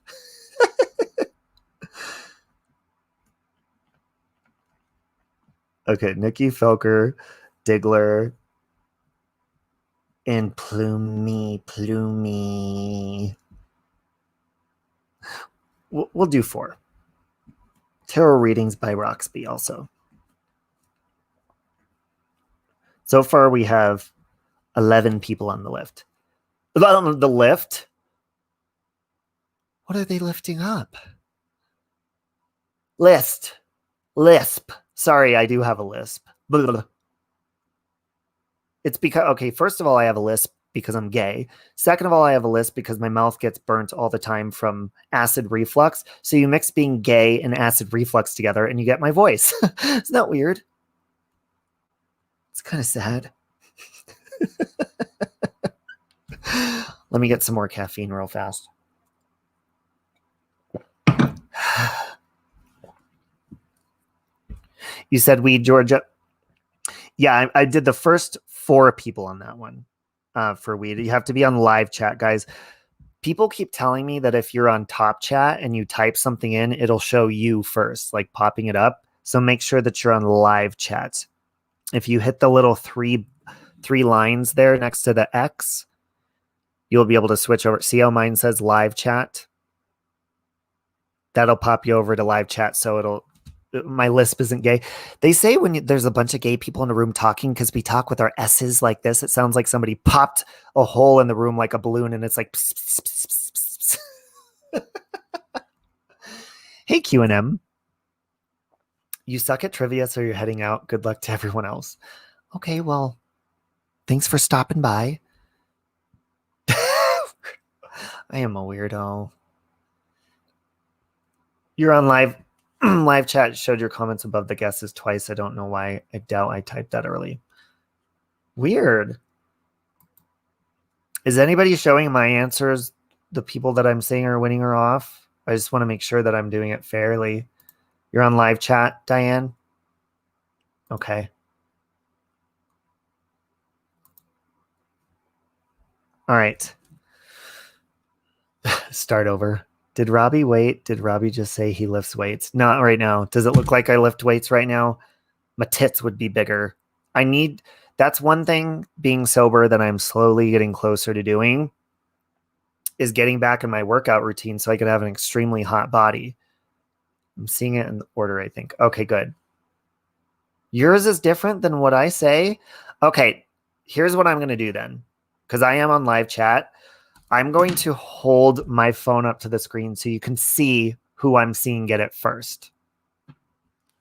Okay, Nikki Felker, Diggler, and Plumey. We'll do 4. Tarot readings by Roxby also. So far, we have 11 people on the lift. The lift? What are they lifting up? Lisp. Sorry, I do have a lisp. Blah. It's because, okay, first of all, I have a lisp because I'm gay. Second of all, I have a lisp because my mouth gets burnt all the time from acid reflux. So you mix being gay and acid reflux together and you get my voice. Isn't that weird? It's kind of sad. Let me get some more caffeine real fast. You said weed, Georgia. Yeah, I did the first 4 people on that one for weed. You have to be on live chat, guys. People keep telling me that if you're on top chat and you type something in, it'll show you first, like popping it up. So make sure that you're on live chat. If you hit the little three lines there next to the X, you'll be able to switch over. See how mine says live chat? That'll pop you over to live chat. So my lisp isn't gay. They say when there's a bunch of gay people in a room talking, because we talk with our S's like this, it sounds like somebody popped a hole in the room like a balloon, and it's like pss, pss, pss, pss, pss. Hey, Q&M. You suck at trivia, so you're heading out. Good luck to everyone else. Okay, well, thanks for stopping by. I am a weirdo. You're on live. Live chat showed your comments above the guesses twice. I don't know why. I doubt I typed that early. Weird. Is anybody showing my answers? The people that I'm saying are winning or off? I just want to make sure that I'm doing it fairly. You're on live chat, Diane? Okay. All right. Start over. Did Robbie wait? Did Robbie just say he lifts weights? Not right now. Does it look like I lift weights right now? My tits would be bigger. That's one thing being sober that I'm slowly getting closer to doing is getting back in my workout routine so I could have an extremely hot body. I'm seeing it in order, I think. Okay, good. Yours is different than what I say. Okay, here's what I'm going to do then. Because I am on live chat. I'm going to hold my phone up to the screen so you can see who I'm seeing get it first.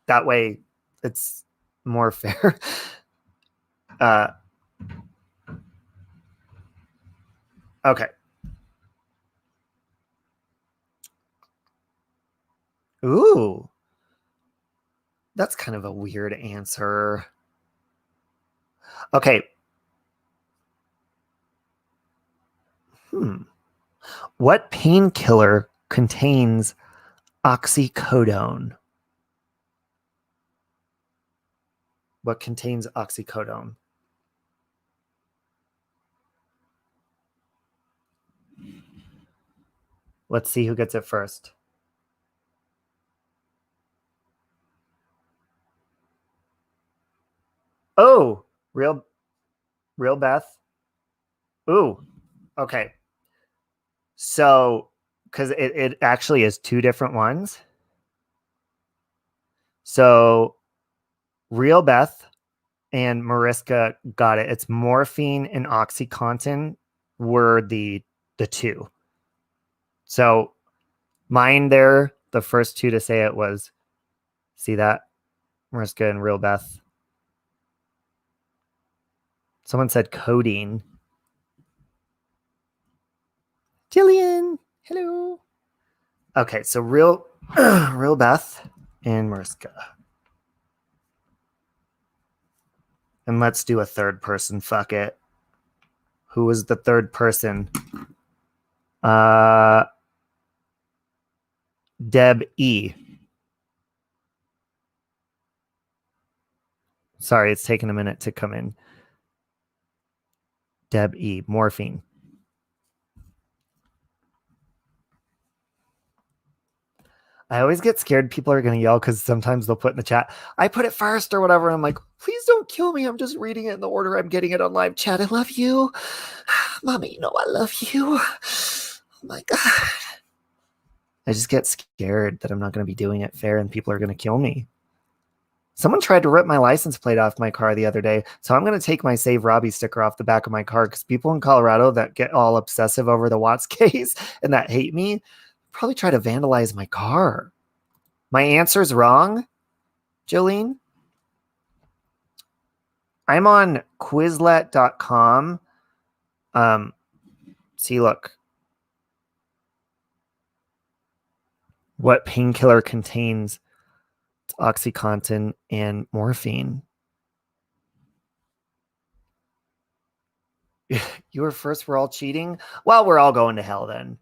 That way it's more fair. Okay. Ooh. That's kind of a weird answer. Okay. What painkiller contains oxycodone? What contains oxycodone? Let's see who gets it first. Oh, real Beth. Ooh, okay. So, because it actually is 2 different ones. So, real Beth and Mariska got it. It's morphine and OxyContin were the 2. So, mine there, the first 2 to say it was, see that? Mariska and real Beth. Someone said codeine. Jillian, hello. Okay, so real Beth and Mariska. And let's do a third person. Fuck it. Who was the third person? Deb E. Sorry, it's taking a minute to come in. Deb E. Morphine. I always get scared people are going to yell because sometimes they'll put in the chat, I put it first or whatever. And I'm like, please don't kill me. I'm just reading it in the order I'm getting it on live chat. I love you. Mommy, you know I love you. Oh my God. I just get scared that I'm not going to be doing it fair and people are going to kill me. Someone tried to rip my license plate off my car the other day. So I'm going to take my Save Robbie sticker off the back of my car because people in Colorado that get all obsessive over the Watts case and that hate me probably try to vandalize my car. My answer's wrong, Jolene. I'm on Quizlet.com. See, look. What painkiller contains OxyContin and morphine? You were first, we're all cheating? Well, we're all going to hell then.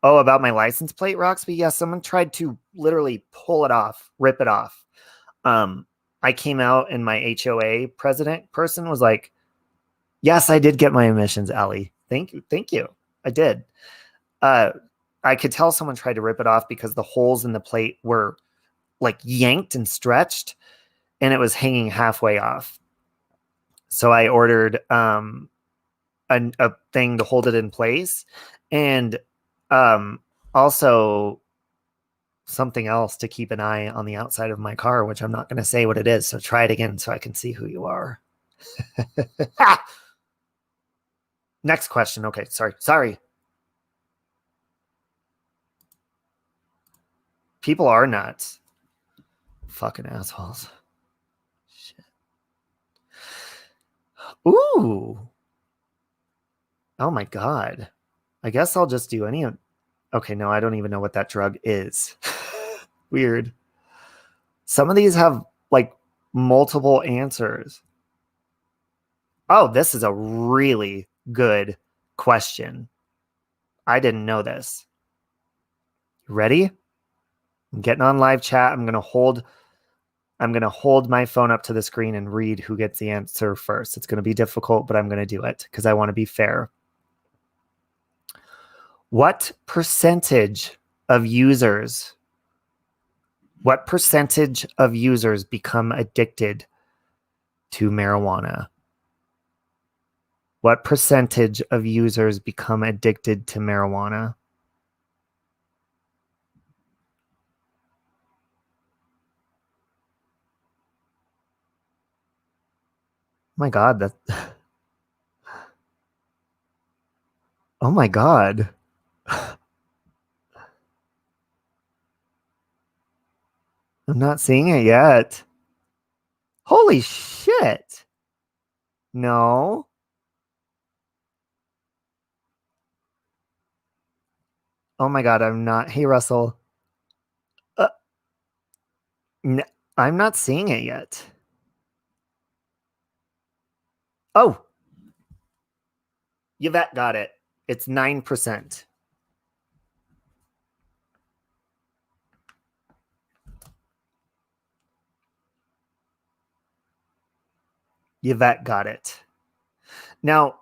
Oh, about my license plate, Roxby? Yeah, someone tried to literally pull it off, rip it off. I came out and my HOA president person was like, yes, I did get my emissions, Allie. Thank you. I did. I could tell someone tried to rip it off because the holes in the plate were like yanked and stretched and it was hanging halfway off. So I ordered a thing to hold it in place and also something else to keep an eye on the outside of my car, which I'm not going to say what it is. So try it again so I can see who you are. Next question. Okay. Sorry. People are nuts. Fucking assholes. Shit. Ooh. Oh my God. I guess I'll just do any of... Okay, no, I don't even know what that drug is. Weird. Some of these have like multiple answers. Oh, this is a really good question. I didn't know this. Ready? I'm getting on live chat. I'm going to hold my phone up to the screen and read who gets the answer first. It's going to be difficult, but I'm going to do it because I want to be fair. What percentage of users become addicted to marijuana? What percentage of users become addicted to marijuana? My God, that... Oh my God. I'm not seeing it yet. Holy shit. No. Oh my God, I'm not. Hey, Russell. I'm not seeing it yet. Oh. Yvette got it. It's 9%. Yvette got it. Now,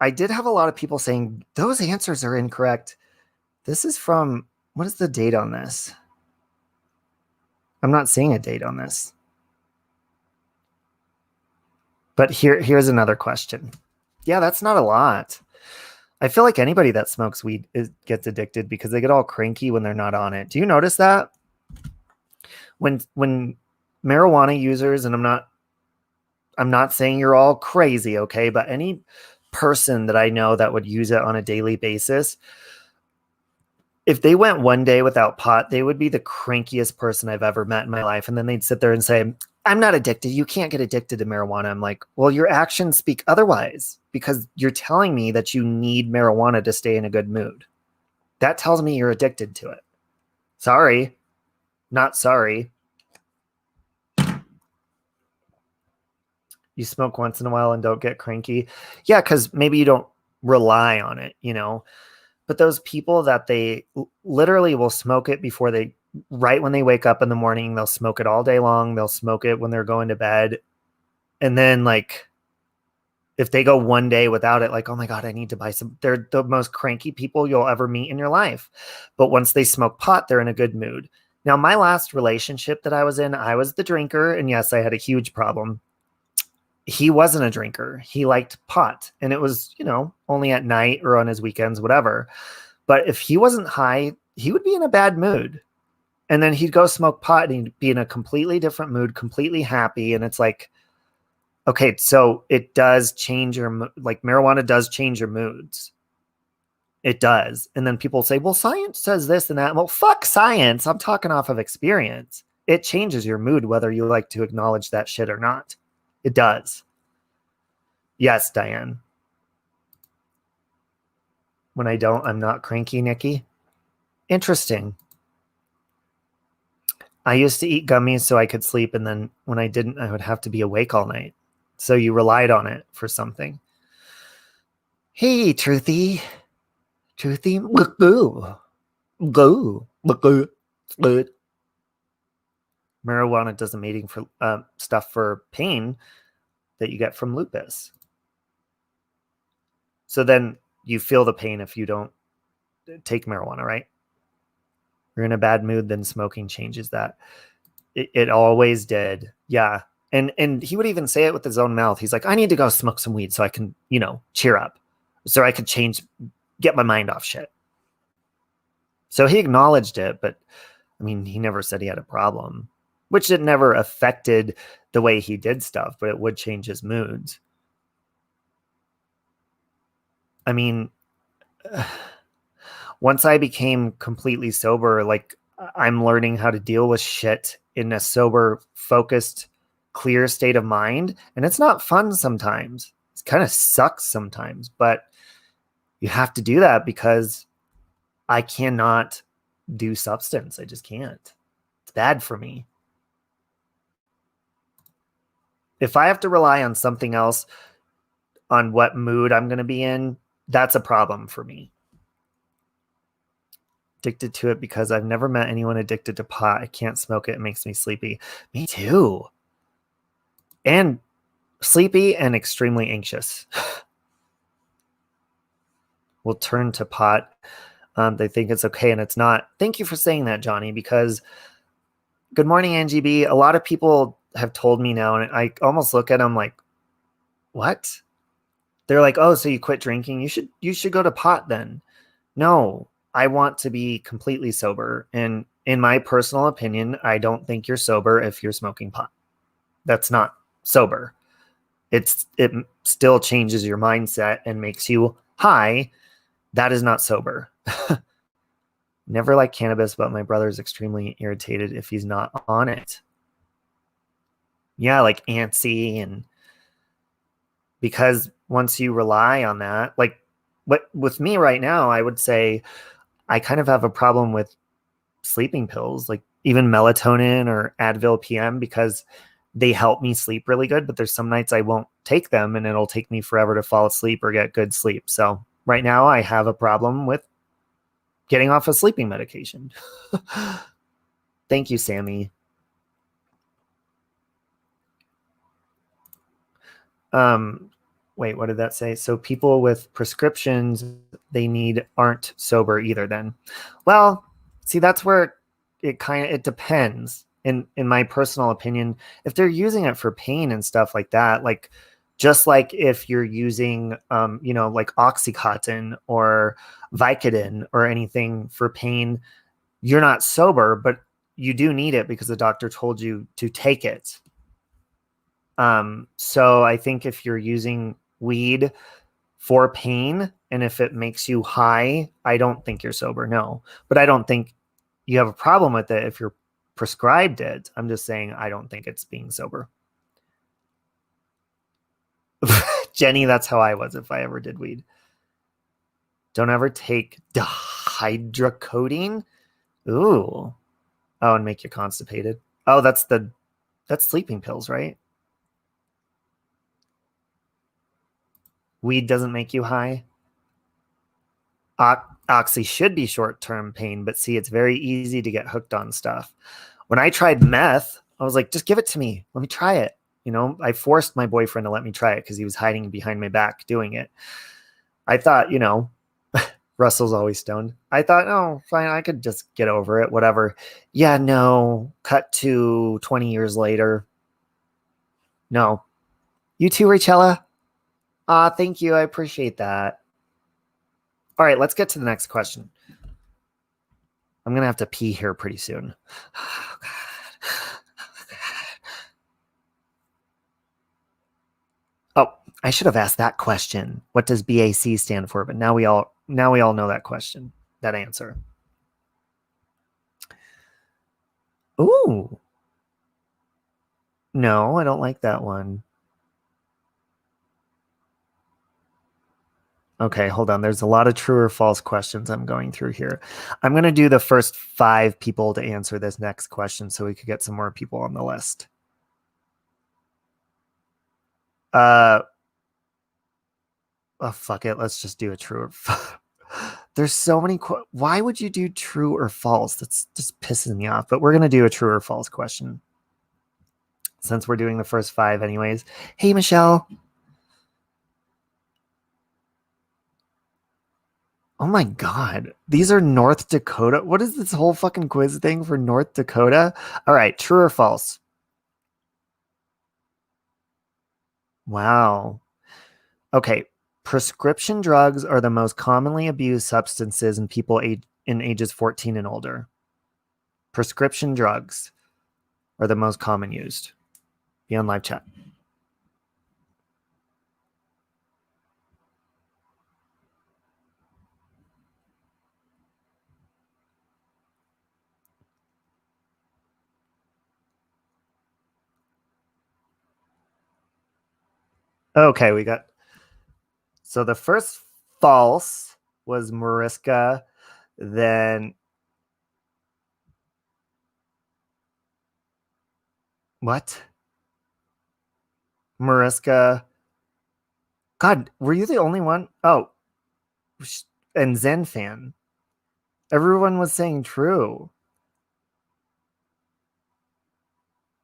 I did have a lot of people saying those answers are incorrect. This is from, what is the date on this? I'm not seeing a date on this. But here's another question. Yeah, that's not a lot. I feel like anybody that smokes weed gets addicted because they get all cranky when they're not on it. Do you notice that? When marijuana users, and I'm not saying you're all crazy, okay? But any person that I know that would use it on a daily basis, if they went one day without pot, they would be the crankiest person I've ever met in my life. And then they'd sit there and say, I'm not addicted. You can't get addicted to marijuana. I'm like, well, your actions speak otherwise because you're telling me that you need marijuana to stay in a good mood. That tells me you're addicted to it. Sorry. Not sorry. You smoke once in a while and don't get cranky. Yeah, because maybe you don't rely on it, you know. But those people that they literally will smoke it right when they wake up in the morning, they'll smoke it all day long. They'll smoke it when they're going to bed. And then like, if they go one day without it, like, oh my God, I need to buy some, they're the most cranky people you'll ever meet in your life. But once they smoke pot, they're in a good mood. Now, my last relationship that I was in, I was the drinker. And yes, I had a huge problem. He wasn't a drinker. He liked pot. And it was, only at night or on his weekends, whatever. But if he wasn't high, he would be in a bad mood. And then he'd go smoke pot and he'd be in a completely different mood, completely happy. And it's like, okay, so it does change marijuana does change your moods. It does. And then people say, well, science says this and that. Well, fuck science. I'm talking off of experience. It changes your mood, whether you like to acknowledge that shit or not. It does. Yes, Diane. When I don't, I'm not cranky, Nikki. Interesting. I used to eat gummies so I could sleep. And then when I didn't, I would have to be awake all night. So you relied on it for something. Hey, Truthy. Go. Marijuana does amazing for stuff for pain that you get from lupus. So then you feel the pain if you don't take marijuana, right? You're in a bad mood, then smoking changes that. It always did. Yeah. And he would even say it with his own mouth. He's like, I need to go smoke some weed so I can, cheer up. So I could get my mind off shit. So he acknowledged it, but I mean, he never said he had a problem, which it never affected the way he did stuff, but it would change his moods. I mean, once I became completely sober, like I'm learning how to deal with shit in a sober, focused, clear state of mind. And it's not fun sometimes. It kind of sucks sometimes, but you have to do that because I cannot do substance. I just can't. It's bad for me. If I have to rely on something else on what mood I'm going to be in, that's a problem for me. Addicted to it because I've never met anyone addicted to pot. I can't smoke it. It makes me sleepy. Me too. And sleepy and extremely anxious. Will turn to pot. They think it's okay and it's not. Thank you for saying that, Johnny, because good morning, Angie B. A lot of people have told me now, and I almost look at them like, what? They're like, oh, so you quit drinking? You should go to pot then. No, I want to be completely sober. And in my personal opinion, I don't think you're sober if you're smoking pot. That's not sober. It still changes your mindset and makes you high. That is not sober. Never liked cannabis, but my brother is extremely irritated if he's not on it. Yeah, like antsy. And because once you rely on that, like what with me right now, I would say I kind of have a problem with sleeping pills, like even melatonin or Advil PM, because they help me sleep really good. But there's some nights I won't take them and it'll take me forever to fall asleep or get good sleep. So right now I have a problem with getting off of sleeping medication. Thank you, Sammy. Wait, what did that say? So people with prescriptions they need aren't sober either then. Well, see, that's where it depends. In my personal opinion, if they're using it for pain and stuff like that, like just like if you're using like Oxycontin or Vicodin or anything for pain, you're not sober, but you do need it because the doctor told you to take it. So I think if you're using weed for pain and if it makes you high, I don't think you're sober. No, but I don't think you have a problem with it if you're prescribed it. I'm just saying I don't think it's being sober. Jenny, that's how I was if I ever did weed. Don't ever take dihydrocodeine. Ooh. Oh, and make you constipated. Oh, that's sleeping pills, right? Weed doesn't make you high. Oxy should be short-term pain, but see, it's very easy to get hooked on stuff. When I tried meth, I was like, just give it to me. Let me try it. I forced my boyfriend to let me try it because he was hiding behind my back doing it. I thought, Russell's always stoned. I thought, oh, fine, I could just get over it, whatever. Yeah, no. Cut to 20 years later. No. You too, Rachella? Thank you. I appreciate that. All right, let's get to the next question. I'm going to have to pee here pretty soon. Oh, oh, I should have asked that question. What does BAC stand for? But now we all know that question, that answer. Ooh. No, I don't like that one. Okay, hold on. There's a lot of true or false questions I'm going through here. I'm going to do the first 5 people to answer this next question so we could get some more people on the list. Oh, fuck it. Let's just do a true or false. There's so many. Why would you do true or false? That's just pissing me off. But we're going to do a true or false question since we're doing the first 5 anyways. Hey, Michelle. Oh my God. These are North Dakota. What is this whole fucking quiz thing for North Dakota? All right. True or false? Wow. Okay. Prescription drugs are the most commonly abused substances in people in ages 14 and older. Prescription drugs are the most common used. Be on live chat. Okay, we got. So the first false was Mariska. Then what? Mariska. God, were you the only one? Oh, and Zen fan. Everyone was saying true.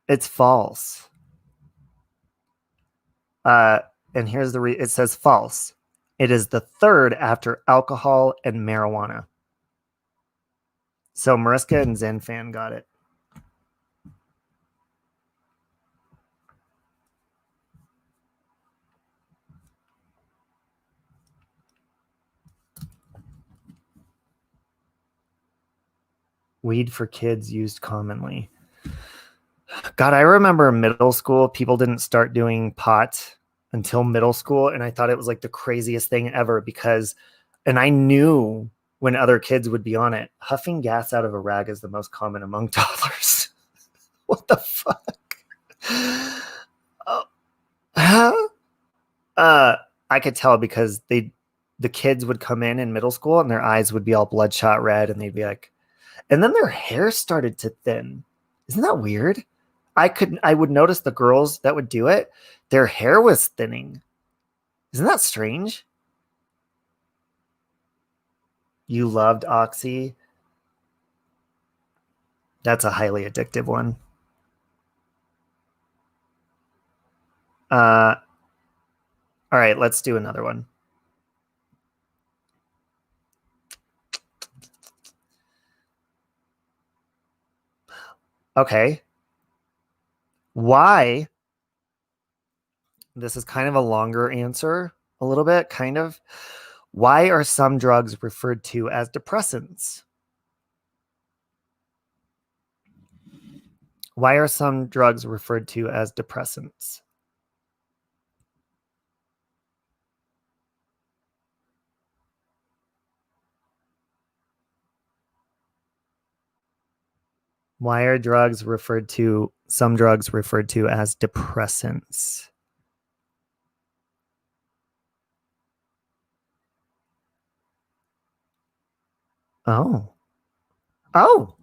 It's false. And here's it says false. It is the third after alcohol and marijuana. So Mariska and Zen fan got it. Weed for kids used commonly. God, I remember middle school, people didn't start doing pot until middle school. And I thought it was like the craziest thing ever and I knew when other kids would be on it. Huffing gas out of a rag is the most common among toddlers. What the fuck? Oh, huh? I could tell because the kids would come in middle school and their eyes would be all bloodshot red and they'd be like, and then their hair started to thin. Isn't that weird? I would notice the girls that would do it, their hair was thinning. Isn't that strange? You loved Oxy. That's a highly addictive one. All right, let's do another one. Okay. Why? This is kind of a longer answer, a little bit, kind of. Why are some drugs referred to as depressants? Why are some drugs referred to as depressants? Why are some drugs referred to as depressants? Oh. Oh.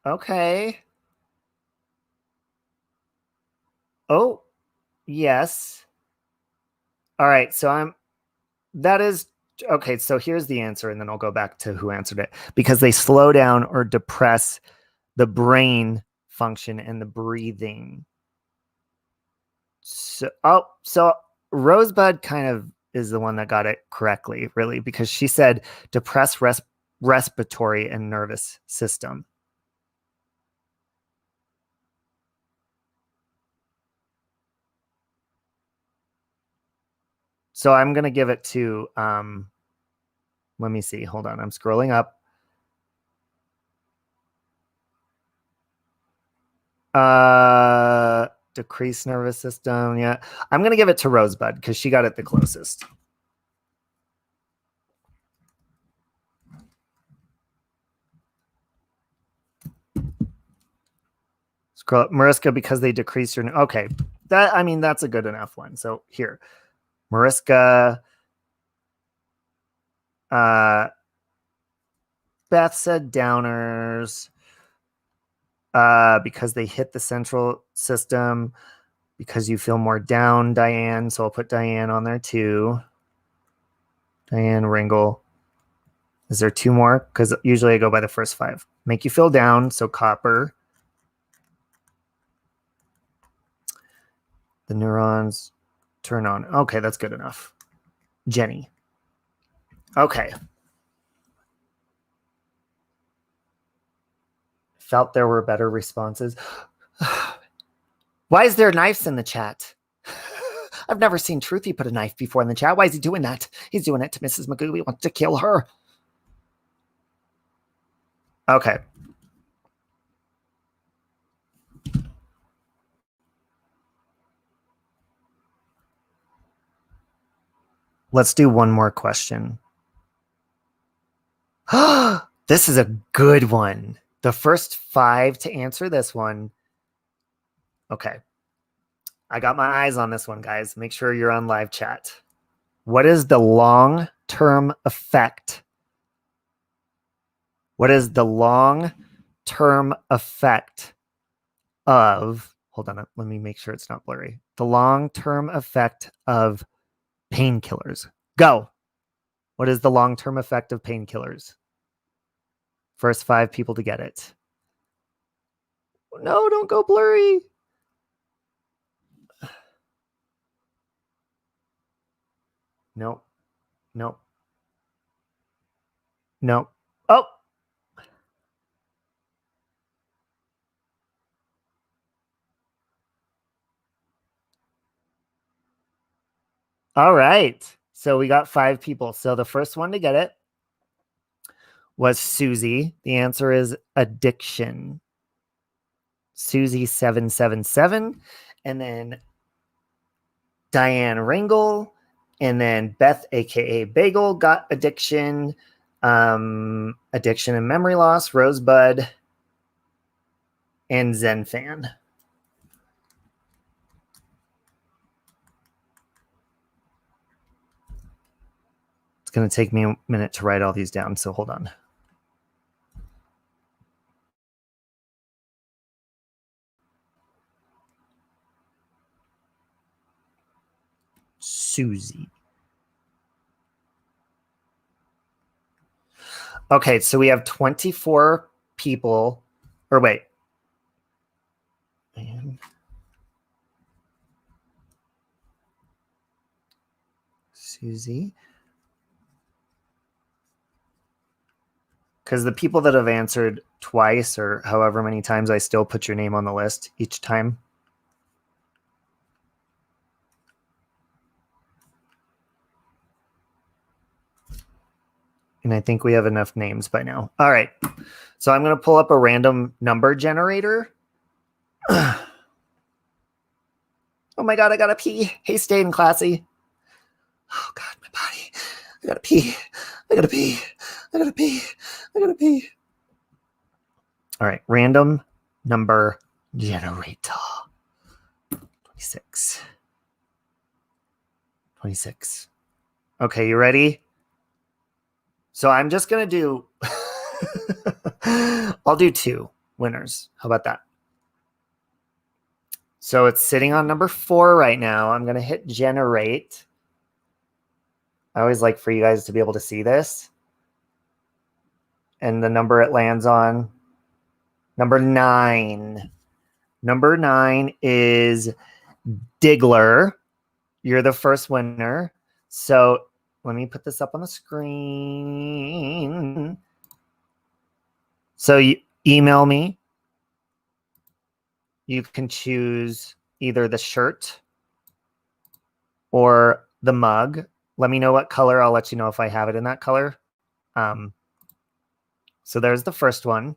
Okay. Oh, yes. All right. So That is okay. So here's the answer, and then I'll go back to who answered it. Because they slow down or depress the brain function and the breathing. So Rosebud kind of is the one that got it correctly, really, because she said depress respiratory and nervous system. So I'm going to give it to, let me see. Hold on. I'm scrolling up. Decreased nervous system. Yeah. I'm going to give it to Rosebud because she got it the closest. Scroll up. Mariska, because they decrease your, okay. That, I mean, that's a good enough one. So here, Mariska, Beth said downers, because they hit the central system, because you feel more down, Diane. So I'll put Diane on there too. Diane Ringel. Is there two more? Because usually I go by the first five. Make you feel down. So copper. The neurons turn on. Okay, that's good enough. Jenny. Okay. Felt there were better responses. Why is there knives in the chat? I've never seen Truthy put a knife before in the chat. Why is he doing that? He's doing it to Mrs. Magoo. He wants to kill her. Okay. Let's do one more question. This is a good one. The first 5 to answer this one. Okay. I got my eyes on this one, guys. Make sure you're on live chat. What is the long-term effect? What is the long-term effect of, hold on, let me make sure it's not blurry. The long-term effect of painkillers. Go. What is the long-term effect of painkillers? First 5 people to get it. No, don't go blurry. Nope. Nope. Nope. Oh. All right. So we got 5 people. So the first one to get it was Susie. The answer is addiction. Susie 777. And then Diane Ringel. And then Beth, aka Bagel, got addiction. Addiction and memory loss, Rosebud, and Zen Fan. It's going to take me a minute to write all these down, so hold on. Susie. Okay, so we have 24 people. Or wait. Susie. Because the people that have answered twice or however many times, I still put your name on the list each time. And I think we have enough names by now. All right. So I'm going to pull up a random number generator. Oh my God, I got to pee. Hey, staying classy. Oh God, my body. I got to pee. I got to pee. I got to pee. I got to pee. All right. Random number generator. 26. 26. Okay, you ready? So I'm just going to do, I'll do 2 winners. How about that? So it's sitting on number 4 right now. I'm going to hit generate. I always like for you guys to be able to see this. And the number it lands on, number 9. Number 9 is Diggler. You're the first winner. So let me put this up on the screen. So you email me. You can choose either the shirt or the mug. Let me know what color. I'll let you know if I have it in that color. So there's the first one,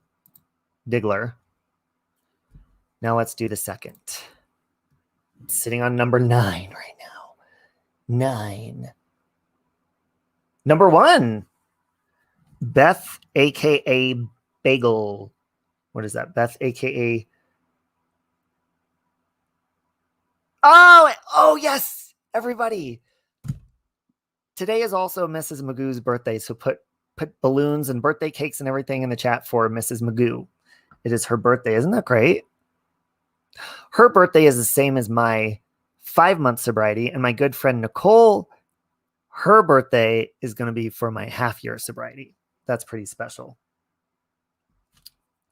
Diggler. Now let's do the second. It's sitting on number 9 right now. 9. Number 1, Beth, aka Bagel. What is that? Beth, aka. Oh yes, everybody. Today is also Mrs. Magoo's birthday, so put balloons and birthday cakes and everything in the chat for Mrs. Magoo. It is her birthday. Isn't that great? Her birthday is the same as my 5-month sobriety, and my good friend Nicole, her birthday is going to be for my half-year sobriety. That's pretty special.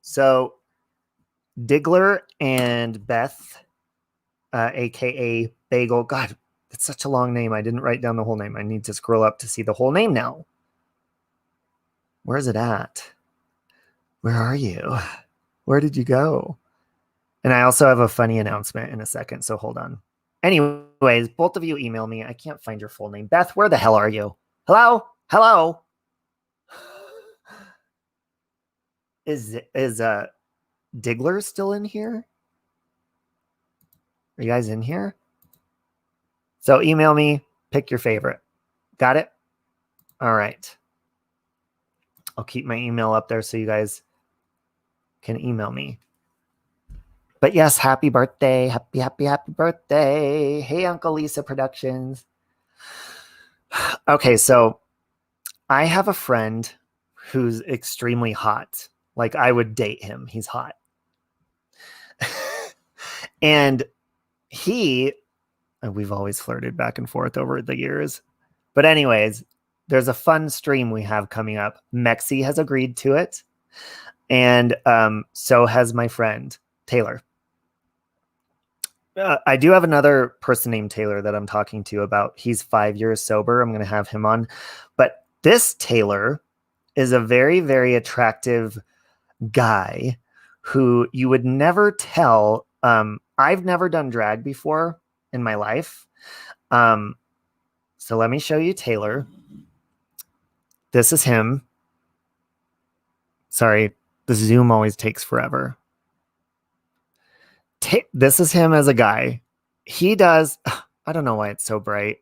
So Diggler and Beth, aka Bagel. God, it's such a long name. I didn't write down the whole name. I need to scroll up to see the whole name now. Where is it at? Where are you? Where did you go? And I also have a funny announcement in a second, so hold on. Anyways, both of you email me. I can't find your full name. Beth, where the hell are you? Hello? Hello? Is Diggler still in here? Are you guys in here? So email me, pick your favorite. Got it? All right. I'll keep my email up there so you guys can email me. But yes, happy birthday. Happy birthday. Hey, Uncle Lisa Productions. Okay, so I have a friend who's extremely hot. Like, I would date him. He's hot. And we've always flirted back and forth over the years. But anyways, there's a fun stream we have coming up. Mexi has agreed to it. And so has my friend, Taylor. I do have another person named Taylor that I'm talking to about. He's 5 years sober. I'm going to have him on. But this Taylor is a very, very attractive guy who you would never tell. I've never done drag before in my life. So let me show you Taylor. This is him. Sorry, the Zoom always takes forever. This is him as a guy. He does. I don't know why it's so bright.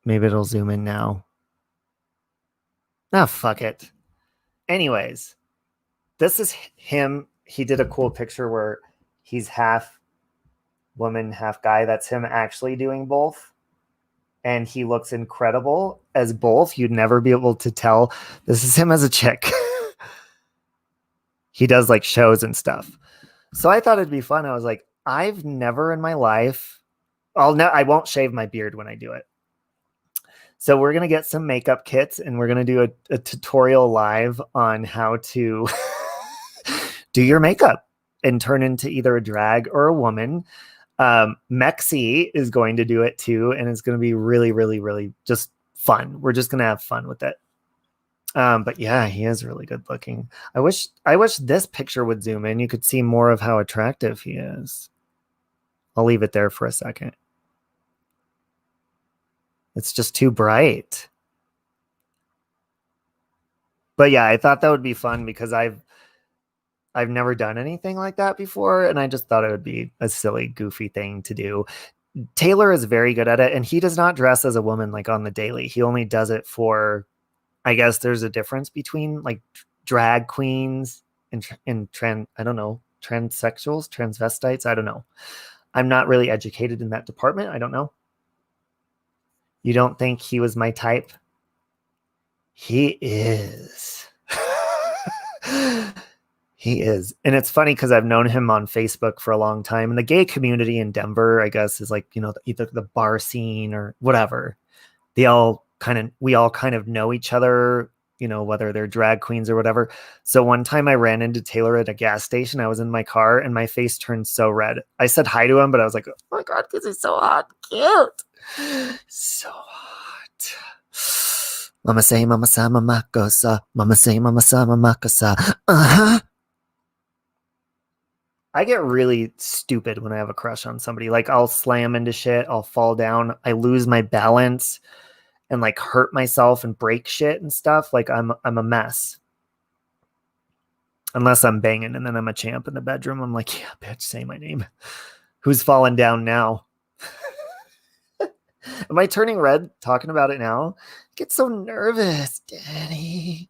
Maybe it'll zoom in now. Ah, fuck it. Anyways, this is him. He did a cool picture where he's half woman, half guy. That's him actually doing both. And he looks incredible as both. You'd never be able to tell. This is him as a chick. He does like shows and stuff. So I thought it'd be fun. I was like, I've never in my life, I won't shave my beard when I do it. So we're going to get some makeup kits and we're going to do a tutorial live on how to do your makeup and turn into either a drag or a woman. Mexi is going to do it too. And it's going to be really, really, really just fun. We're just going to have fun with it. But yeah, he is really good looking. I wish this picture would zoom in. You could see more of how attractive he is. I'll leave it there for a second. It's just too bright. But yeah, I thought that would be fun because I've never done anything like that before, and I just thought it would be a silly, goofy thing to do. Taylor is very good at it, and he does not dress as a woman like on the daily. He only does it for, I guess there's a difference between like drag queens and I don't know, transsexuals, transvestites. I don't know. I'm not really educated in that department. I don't know. You don't think he was my type? He is. He is. And it's funny because I've known him on Facebook for a long time. And the gay community in Denver, I guess, is like, either the bar scene or whatever. We all kind of know each other, whether they're drag queens or whatever. So one time I ran into Taylor at a gas station. I was in my car and my face turned so red. I said hi to him, but I was like, oh my God, because he's so hot. Cute. So hot. Mama say, mama sa, mama kosa. Mama say, mama sa, mama kosa. Uh-huh. I get really stupid when I have a crush on somebody. Like I'll slam into shit. I'll fall down. I lose my balance and like hurt myself and break shit and stuff. Like I'm a mess. Unless I'm banging and then I'm a champ in the bedroom. I'm like, yeah, bitch, say my name. Who's falling down now? Am I turning red talking about it now? I get so nervous, Daddy.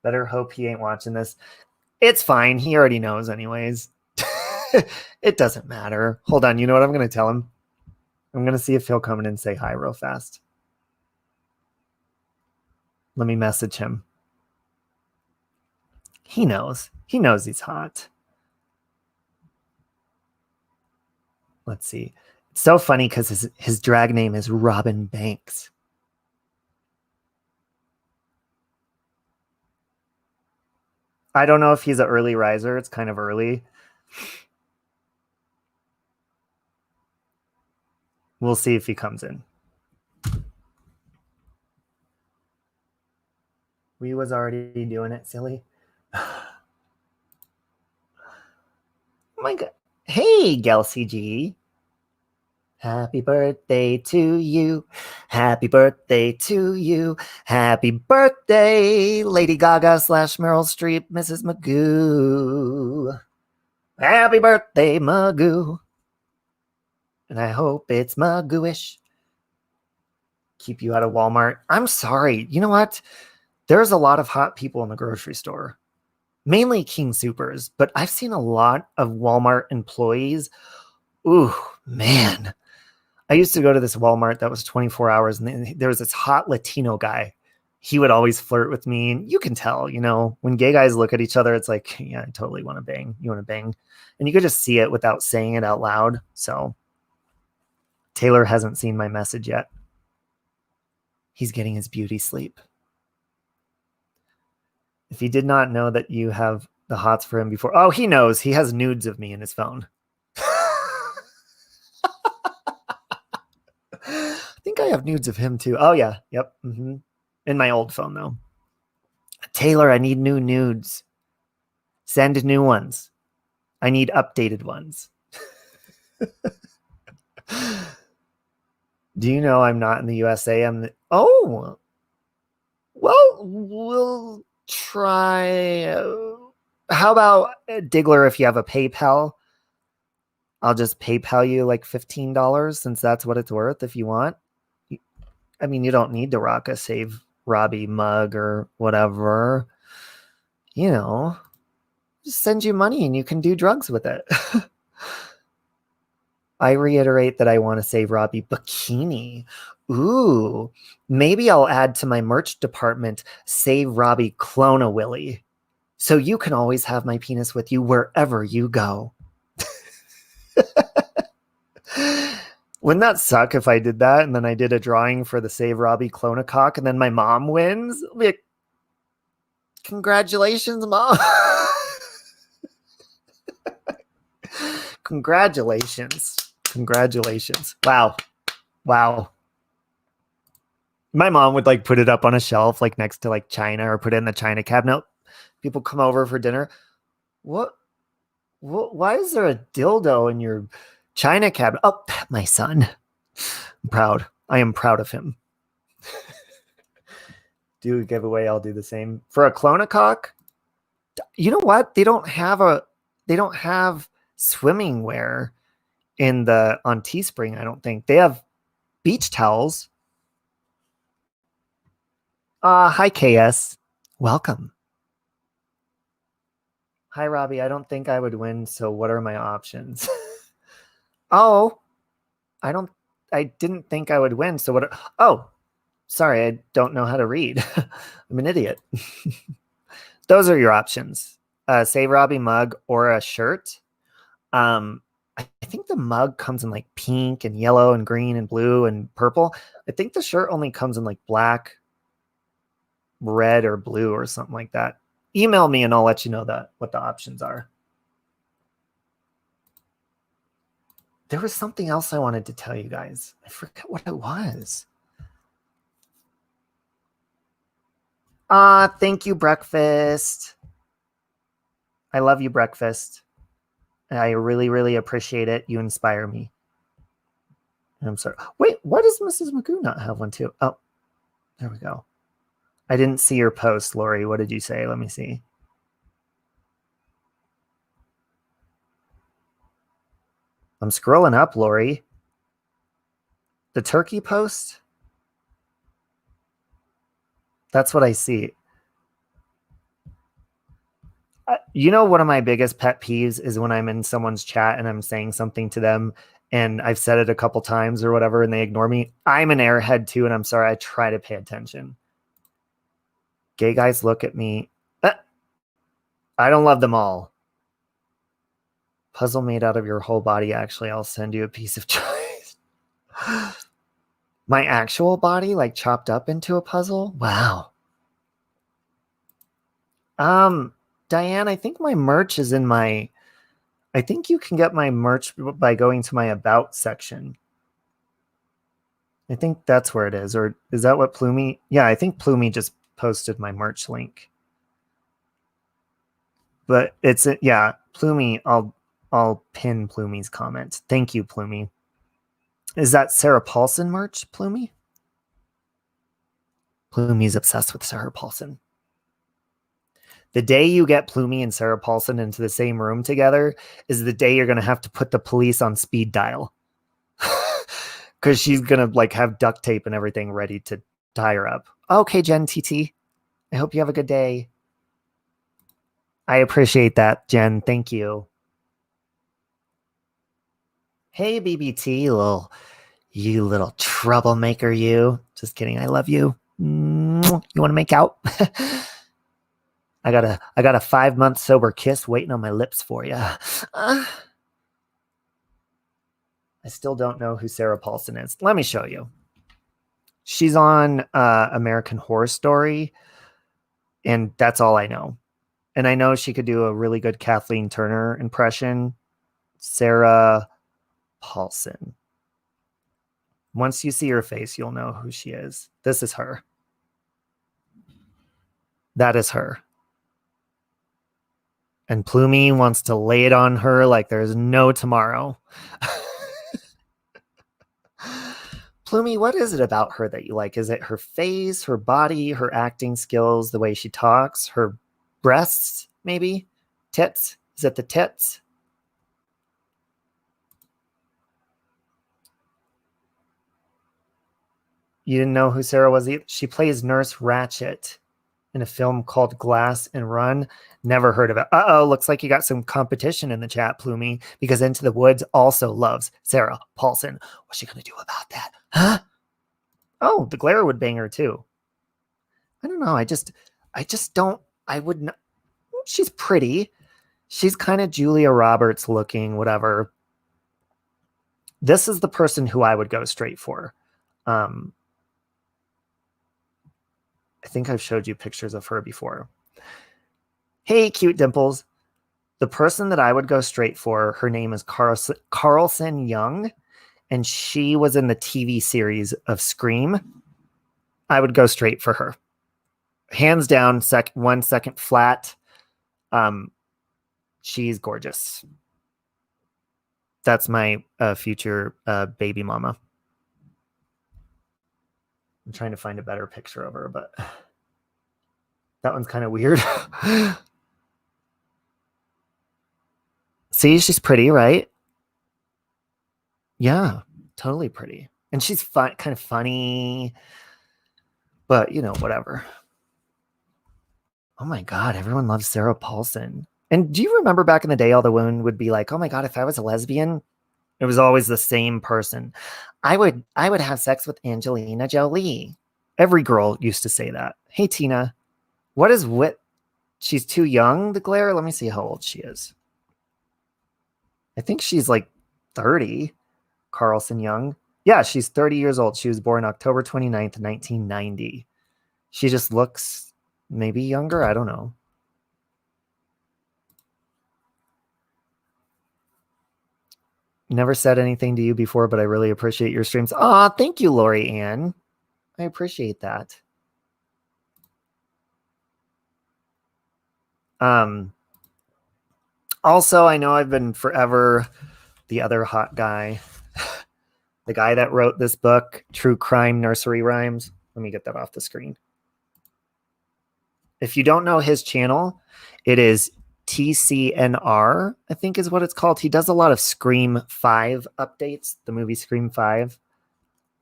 Better hope he ain't watching this. It's fine. He already knows anyways. It doesn't matter. Hold on. You know what I'm going to tell him? I'm going to see if he'll come in and say hi real fast. Let me message him. He knows. He knows he's hot. Let's see. It's so funny because his drag name is Robin Banks. I don't know if he's an early riser. It's kind of early. We'll see if he comes in. We was already doing it, silly. Oh my God. Hey, Gelsey G. Happy birthday to you. Happy birthday to you. Happy birthday, Lady Gaga / Meryl Streep, Mrs. Magoo. Happy birthday, Magoo. And I hope it's Magooish. Keep you out of Walmart. I'm sorry. You know what? There's a lot of hot people in the grocery store. Mainly King Soopers, but I've seen a lot of Walmart employees. Ooh, man. I used to go to this Walmart that was 24 hours, and there was this hot Latino guy. He would always flirt with me, and you can tell, when gay guys look at each other, it's like, yeah, I totally want to bang. You want to bang? And you could just see it without saying it out loud. So Taylor hasn't seen my message yet. He's getting his beauty sleep. If he did not know that you have the hots for him before, oh, he knows. He has nudes of me in his phone. I think I have nudes of him too. Oh yeah. Yep. Mm-hmm. In my old phone though. Taylor, I need new nudes. Send new ones. I need updated ones. Do you know I'm not in the USA? Oh, well, we'll try. How about Diggler? If you have a PayPal, I'll just PayPal you like $15 since that's what it's worth if you want. I mean, you don't need to rock a Save Robbie mug or whatever. Just send you money and you can do drugs with it. I reiterate that I want to Save Robbie bikini. Ooh, maybe I'll add to my merch department Save Robbie Clona Willy. So you can always have my penis with you wherever you go. Wouldn't that suck if I did that and then I did a drawing for the Save Robbie Clonacock and then my mom wins? I'll be like, congratulations, Mom. Congratulations. Wow. My mom would like put it up on a shelf like next to like China or put it in the China cabinet. People come over for dinner. What? Why is there a dildo in your China cabinet? Oh, my son. I'm proud. I am proud of him. Do a giveaway. I'll do the same for a Clonacock. You know what? They don't have swimming wear on Teespring. I don't think they have beach towels. Hi KS. Welcome. Hi Robbie. I don't think I would win. So what are my options? Oh, I didn't think I would win. So oh, sorry. I don't know how to read. I'm an idiot. those are your options. Save Robbie mug or a shirt. I think the mug comes in like pink and yellow and green and blue and purple. I think the shirt only comes in like black, red, or blue or something like that. Email me and I'll let you know what the options are. There was something else I wanted to tell you guys. I forget what it was. Thank you, breakfast. I love you, breakfast. I really, really appreciate it. You inspire me. I'm sorry. Wait, why does Mrs. Magoo not have one too? Oh, there we go. I didn't see your post, Lori. What did you say? Let me see. I'm scrolling up, Lori. The turkey post? That's what I see. You know, one of my biggest pet peeves is when I'm in someone's chat and I'm saying something to them and I've said it a couple times or whatever and they ignore me. I'm an airhead too, and I'm sorry. I try to pay attention. Gay guys look at me. I don't love them all. Puzzle made out of your whole body. Actually, I'll send you a piece of choice. My actual body, like chopped up into a puzzle? Wow. Diane, I think my merch is in my... I think you can get my merch by going to my About section. I think that's where it is. Or is that what Plumey... Yeah, I think Plumey just posted my merch link. But it's... Yeah, Plumey, I'll pin Plumey's comment. Thank you, Plumey. Is that Sarah Paulson merch, Plumey? Plumey's obsessed with Sarah Paulson. The day you get Plumey and Sarah Paulson into the same room together is the day you're going to have to put the police on speed dial. Because she's going to like have duct tape and everything ready to tie her up. Okay, Jen TT. I hope you have a good day. I appreciate that, Jen. Thank you. Hey, BBT, you little troublemaker, you. Just kidding. I love you. You want to make out? I got a 5-month sober kiss waiting on my lips for you. I still don't know who Sarah Paulson is. Let me show you. She's on American Horror Story, and that's all I know. And I know she could do a really good Kathleen Turner impression. Sarah Paulson. Once you see her face, you'll know who she is. This is her. That is her. And Plumey wants to lay it on her like there's no tomorrow. Plumey, what is it about her that you like? Is it her face, her body, her acting skills, the way she talks, her breasts, maybe? Tits? Is it the tits? You didn't know who Sarah was either? She plays Nurse Ratched in a film called Glass and Run. Never heard of it. Uh-oh, looks like you got some competition in the chat, Plumey, because Into the Woods also loves Sarah Paulson. What's she going to do about that? Huh? Oh, the glare would bang her too. I don't know. I just don't, I would not. She's pretty. She's kind of Julia Roberts looking, whatever. This is the person who I would go straight for. I think I've showed you pictures of her before. Hey, cute dimples. The person that I would go straight for, her name is Carlson Young, and she was in the TV series of Scream. I would go straight for her. Hands down, 1 second flat. She's gorgeous. That's my future baby mama. I'm trying to find a better picture of her, but that one's kind of weird. See, she's pretty, right? Yeah, totally pretty. And she's kind of funny, but you know, whatever. Oh my God, everyone loves Sarah Paulson. And do you remember back in the day, all the women would be like, oh my God, if I was a lesbian, it was always the same person. I would have sex with Angelina Jolie. Every girl used to say that. Hey, Tina, what is wit? she's too young, the glare. Let me see how old she is. I think she's like 30. Carlson Young. Yeah, she's 30 years old. She was born October 29th, 1990. She just looks maybe younger. I don't know. Never said anything to you before, but I really appreciate your streams. Aw, thank you, Lori Ann. I appreciate that. Also, I know I've been forever the other hot guy. The guy that wrote this book, True Crime Nursery Rhymes. Let me get that off the screen. If you don't know his channel, it is TCNR, I think is what it's called. He does a lot of Scream 5 updates, the movie Scream 5.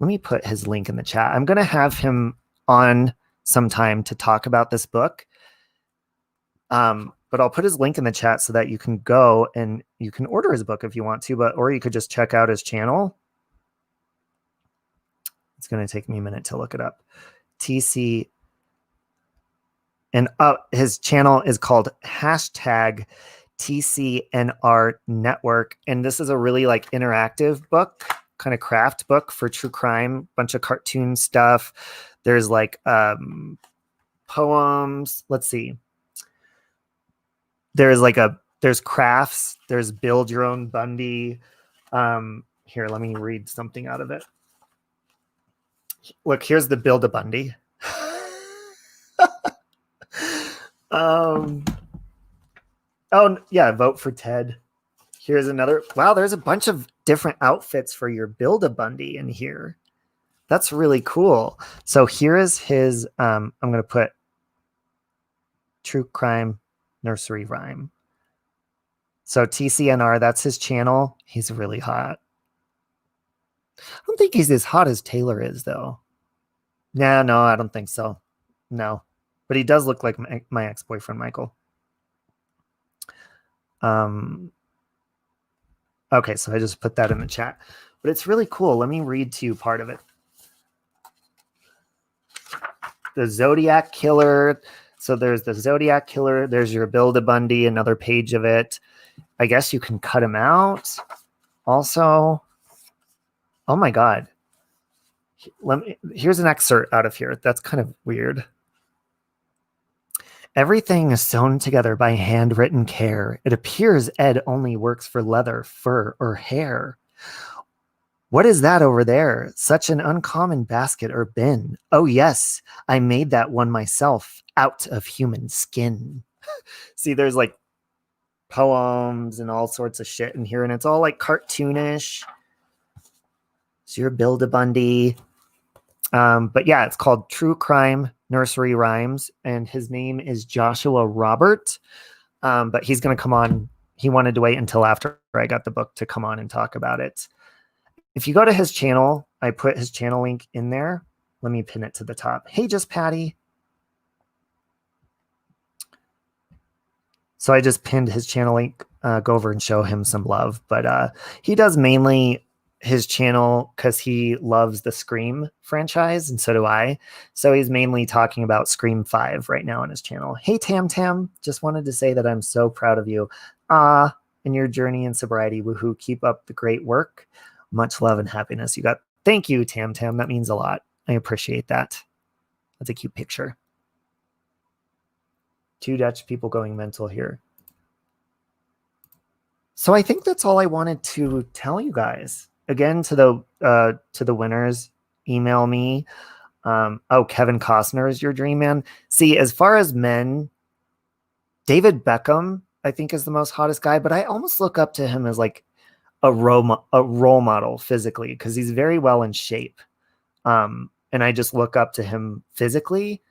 Let me put his link in the chat. I'm going to have him on sometime to talk about this book. But I'll put his link in the chat so that you can go and you can order his book if you want to, or you could just check out his channel. It's going to take me a minute to look it up. TC. And his channel is called #TCNR Network. And this is a really like interactive book, kind of craft book for true crime, bunch of cartoon stuff. There's like poems. Let's see. There's crafts. There's build your own Bundy. Here, let me read something out of it. Look, here's the build a Bundy. Oh yeah, vote for Ted. Here's another. Wow, there's a bunch of different outfits for your build a Bundy in here. That's really cool. So here is his I'm going to put True Crime Nursery Rhyme. So TCNR, that's his channel. He's really hot. I don't think he's as hot as Taylor is, though. Yeah, no, I don't think so. No. But he does look like my ex-boyfriend, Michael. Okay, so I just put that in the chat. But it's really cool. Let me read to you part of it. The Zodiac Killer. So there's the Zodiac Killer. There's your Build-A-Bundy, another page of it. I guess you can cut him out. Also, oh my God. Here's an excerpt out of here. That's kind of weird. Everything is sewn together by handwritten care. It appears Ed only works for leather, fur, or hair. What is that over there? Such an uncommon basket or bin. Oh, yes, I made that one myself out of human skin. See, there's like poems and all sorts of shit in here, and it's all like cartoonish. So your Build-A-Bundy. But yeah, it's called True Crime Nursery Rhymes, and his name is Joshua Robert. But he's going to come on. He wanted to wait until after I got the book to come on and talk about it. If you go to his channel, I put his channel link in there. Let me pin it to the top. Hey, just Patty. So I just pinned his channel link. Go over and show him some love. But he does mainly his channel because he loves the Scream franchise, and so do I. So he's mainly talking about Scream 5 right now on his channel. Hey, Tam Tam. Just wanted to say that I'm so proud of you. In your journey in sobriety. Woohoo. Keep up the great work. Much love and happiness. You got. Thank you, Tam Tam. That means a lot. I appreciate that. That's a cute picture. 2 Dutch people going mental here. So I think that's all I wanted to tell you guys. Again, to the winners, email me. Oh, Kevin Costner is your dream man. See, as far as men, David Beckham, I think, is the most hottest guy, but I almost look up to him as like a role model physically, because he's very well in shape. And I just look up to him physically.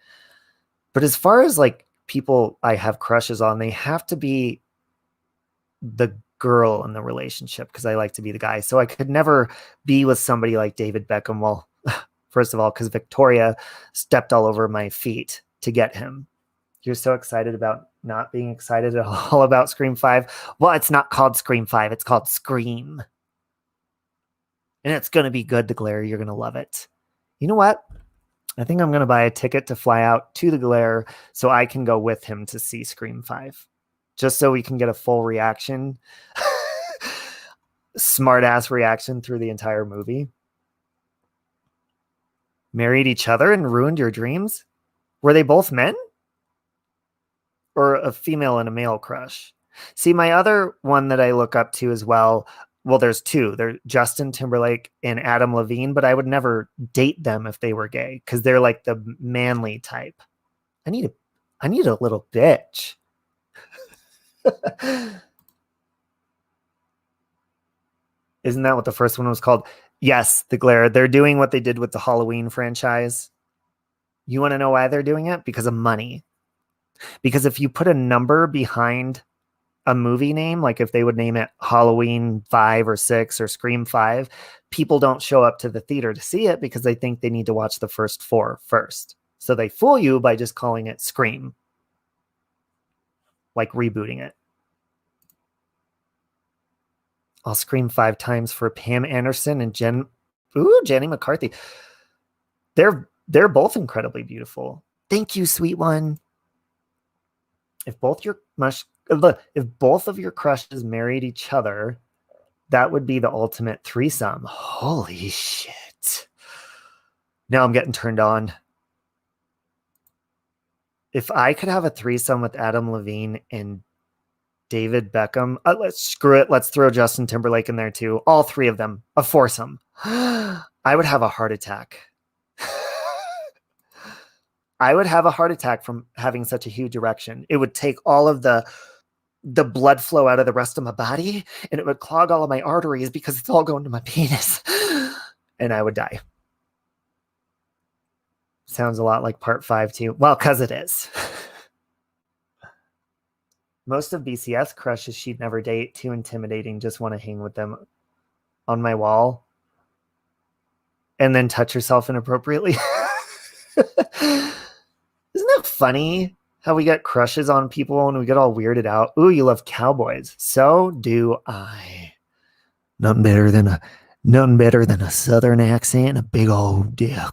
But as far as like people I have crushes on, they have to be the girl in the relationship, because I like to be the guy. So I could never be with somebody like David Beckham. Well, first of all, because Victoria stepped all over my feet to get him. You're so excited about not being excited at all about Scream 5. Well, it's not called Scream 5. It's called Scream. And it's going to be good, the glare. You're going to love it. You know what? I think I'm going to buy a ticket to fly out to the glare so I can go with him to see Scream 5. Just so we can get a full reaction. Smart ass reaction through the entire movie. Married each other and ruined your dreams? Were they both men? Or a female and a male crush? See, my other one that I look up to as well, there's two. They're Justin Timberlake and Adam Levine, but I would never date them if they were gay because they're like the manly type. I need a little bitch. Isn't that what the first one was called? Yes, The Glare. They're doing what they did with the Halloween franchise. You want to know why they're doing it? Because of money. Because if you put a number behind a movie name, like if they would name it Halloween 5 or 6 or Scream 5, people don't show up to the theater to see it because they think they need to watch the first 4 first. So they fool you by just calling it Scream. Like rebooting it. I'll scream 5 times for Pam Anderson and Jenny McCarthy. They're both incredibly beautiful. Thank you, sweet one. If both of your crushes married each other, that would be the ultimate threesome. Holy shit. Now I'm getting turned on. If I could have a threesome with Adam Levine and David Beckham, screw it. Let's throw Justin Timberlake in there too. All 3 of them, a foursome. I would have a heart attack. I would have a heart attack from having such a huge erection. It would take all of the blood flow out of the rest of my body, and it would clog all of my arteries because it's all going to my penis, and I would die. Sounds a lot like part 5 too. Well, because it is. Most of BCS crushes she'd never date. Too intimidating. Just want to hang with them on my wall and then touch herself inappropriately. Isn't that funny how we get crushes on people and we get all weirded out? Ooh, you love cowboys. So do I. Nothing better than a southern accent and a big old dick.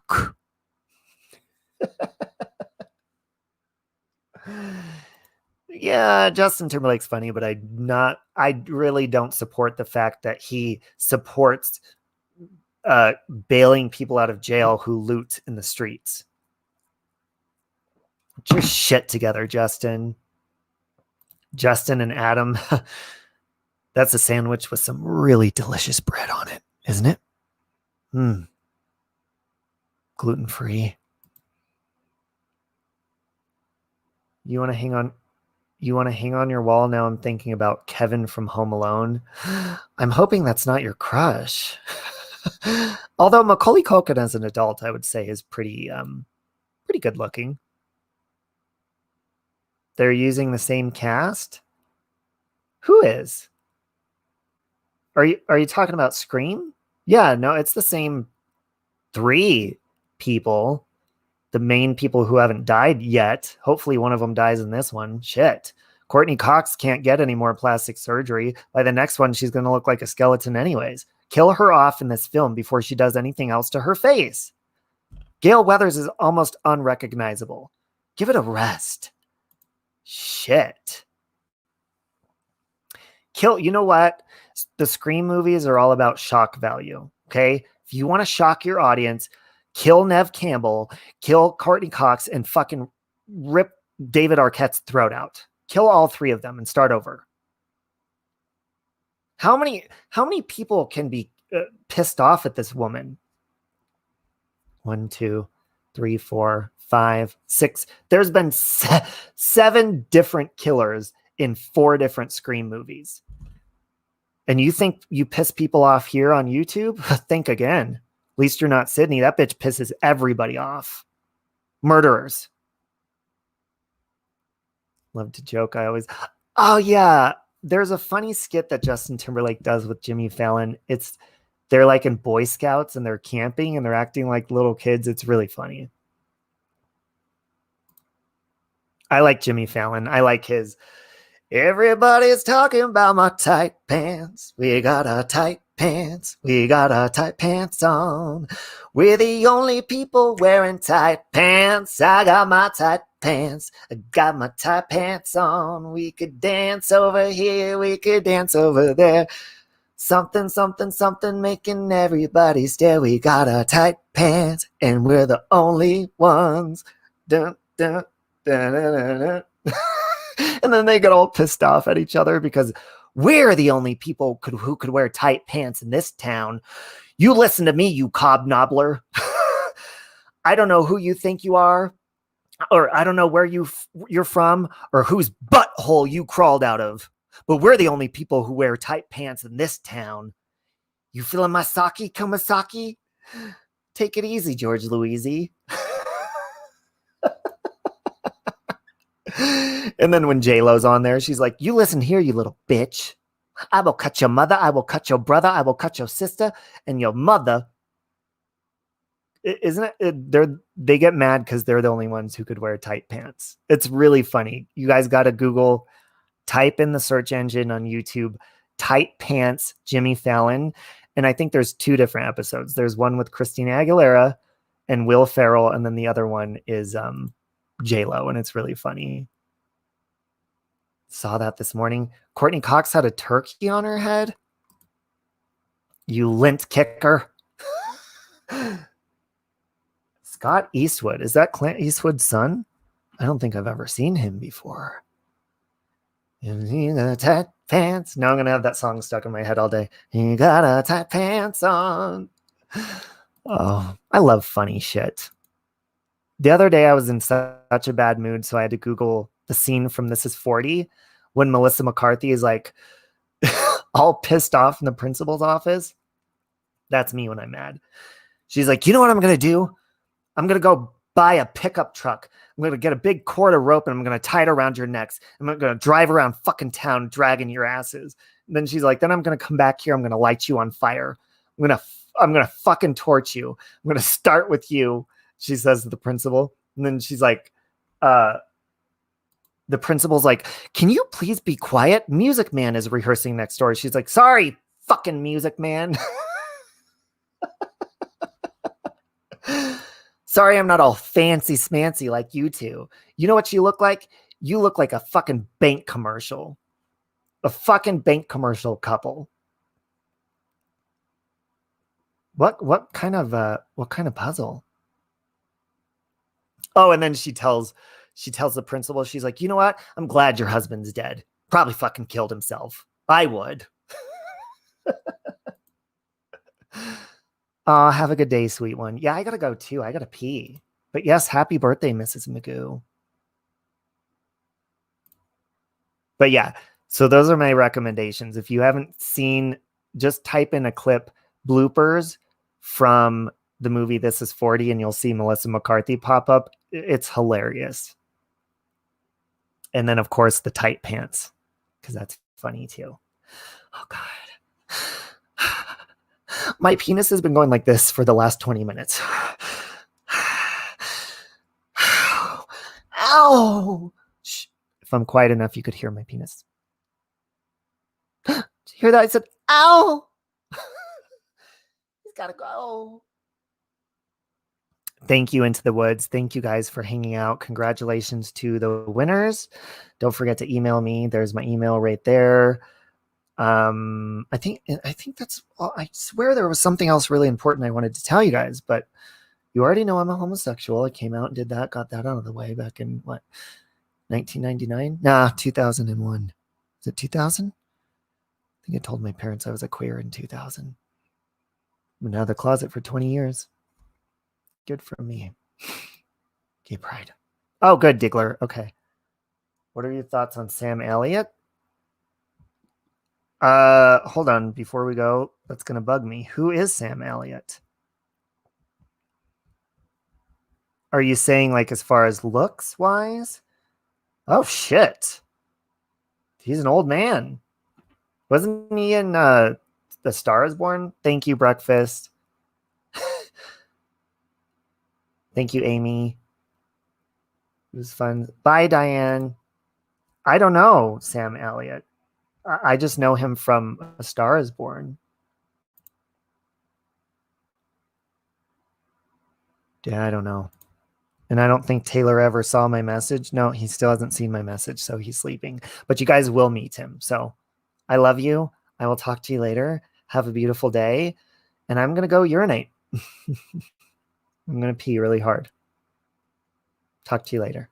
Yeah, Justin Timberlake's funny, but I really don't support the fact that he supports bailing people out of jail who loot in the streets. Get your shit together, Justin. Justin and Adam. That's a sandwich with some really delicious bread on it, isn't it? Gluten-free. You want to hang on your wall? Now I'm thinking about Kevin from Home Alone. I'm hoping that's not your crush. Although Macaulay Culkin as an adult, I would say is pretty good looking. They're using the same cast? Who is? Are you talking about Scream? Yeah, no, it's the same 3 people. The main people who haven't died yet. Hopefully one of them dies in this one. Shit. Courtney Cox can't get any more plastic surgery. By the next one, she's going to look like a skeleton anyways. Kill her off in this film before she does anything else to her face. Gail Weathers is almost unrecognizable. Give it a rest. Shit. You know what? The Scream movies are all about shock value. Okay? If you want to shock your audience, kill Neve Campbell, kill Courtney Cox, and fucking rip David Arquette's throat out. Kill all 3 of them and start over. How many people can be pissed off at this woman? 1, 2, 3, 4, 5, 6. There's been 7 different killers in 4 different Scream movies. And you think you piss people off here on YouTube? Think again. At least you're not Sydney. That bitch pisses everybody off. Murderers. Love to joke. Oh yeah. There's a funny skit that Justin Timberlake does with Jimmy Fallon. They're like in Boy Scouts and they're camping and they're acting like little kids. It's really funny. I like Jimmy Fallon. I like his, everybody's talking about my tight pants. We got a tight pants. We got our tight pants on. We're the only people wearing tight pants. I got my tight pants. I got my tight pants on. We could dance over here. We could dance over there. Something, something, something making everybody stare. We got our tight pants and we're the only ones. Dun, dun, dun, dun, dun, dun. And then they get all pissed off at each other because we're the only people who could wear tight pants in this town. You listen to me, you cobnobbler. I don't know who you think you are, or I don't know where you're from, or whose butthole you crawled out of. But we're the only people who wear tight pants in this town. You feeling my sake, Kumasaki? Take it easy, George Louisi. And then when J-Lo's on there, she's like, you listen here, you little bitch. I will cut your mother. I will cut your brother. I will cut your sister and your mother. Isn't it? They get mad because they're the only ones who could wear tight pants. It's really funny. You guys got to Google, type in the search engine on YouTube, tight pants, Jimmy Fallon. And I think there's 2 different episodes. There's one with Christina Aguilera and Will Ferrell. And then the other one is J-Lo. And it's really funny. Saw that this morning. Courtney Cox had a turkey on her head. You lint kicker. Scott Eastwood. Is that Clint Eastwood's son? I don't think I've ever seen him before. You got tight pants. Now I'm going to have that song stuck in my head all day. You got a tight pants on. Oh, I love funny shit. The other day I was in such a bad mood, so I had to Google the scene from This Is 40 when Melissa McCarthy is like all pissed off in the principal's office. That's me when I'm mad. She's like, you know what I'm going to do? I'm going to go buy a pickup truck. I'm going to get a big cord of rope and I'm going to tie it around your necks. I'm going to drive around fucking town dragging your asses. And then she's like, then I'm going to come back here. I'm going to light you on fire. I'm going to fucking torch you. I'm going to start with you, she says to the principal. And then she's like, the principal's like, can you please be quiet? Music Man is rehearsing next door. She's like, sorry, fucking Music Man. Sorry, I'm not all fancy smancy like you two. You know what you look like? You look like a fucking bank commercial. A fucking bank commercial couple. What kind of puzzle? Oh, and then she tells the principal, she's like, you know what? I'm glad your husband's dead. Probably fucking killed himself. I would. Have a good day, sweet one. Yeah, I gotta go too. I gotta pee. But yes, happy birthday, Mrs. Magoo. But yeah, so those are my recommendations. If you haven't seen, just type in a clip, bloopers from the movie This Is 40, and you'll see Melissa McCarthy pop up. It's hilarious. And then, of course, the tight pants, because that's funny too. Oh, God. My penis has been going like this for the last 20 minutes. Ow! Shh. If I'm quiet enough, you could hear my penis. Did you hear that? I said, ow! He's got to go. Thank you, Into the Woods. Thank you guys for hanging out. Congratulations to the winners. Don't forget to email me. There's my email right there. I think that's all. I swear there was something else really important I wanted to tell you guys, but you already know I'm a homosexual. I came out and did that, got that out of the way back in 1999? Nah, 2001. Is it 2000? I think I told my parents I was a queer in 2000. Been out of the closet for 20 years. Good for me. Gay pride. Oh, good, Diggler. Okay. What are your thoughts on Sam Elliott? Hold on. Before we go, that's going to bug me. Who is Sam Elliott? Are you saying like as far as looks wise? Oh, shit. He's an old man. Wasn't he in The Star is Born? Thank you, Breakfast. Thank you, Amy. It was fun. Bye, Diane. I don't know Sam Elliott. I just know him from A Star is Born. Yeah, I don't know. And I don't think Taylor ever saw my message. No, he still hasn't seen my message, so he's sleeping. But you guys will meet him. So I love you. I will talk to you later. Have a beautiful day. And I'm going to go urinate. I'm going to pee really hard. Talk to you later.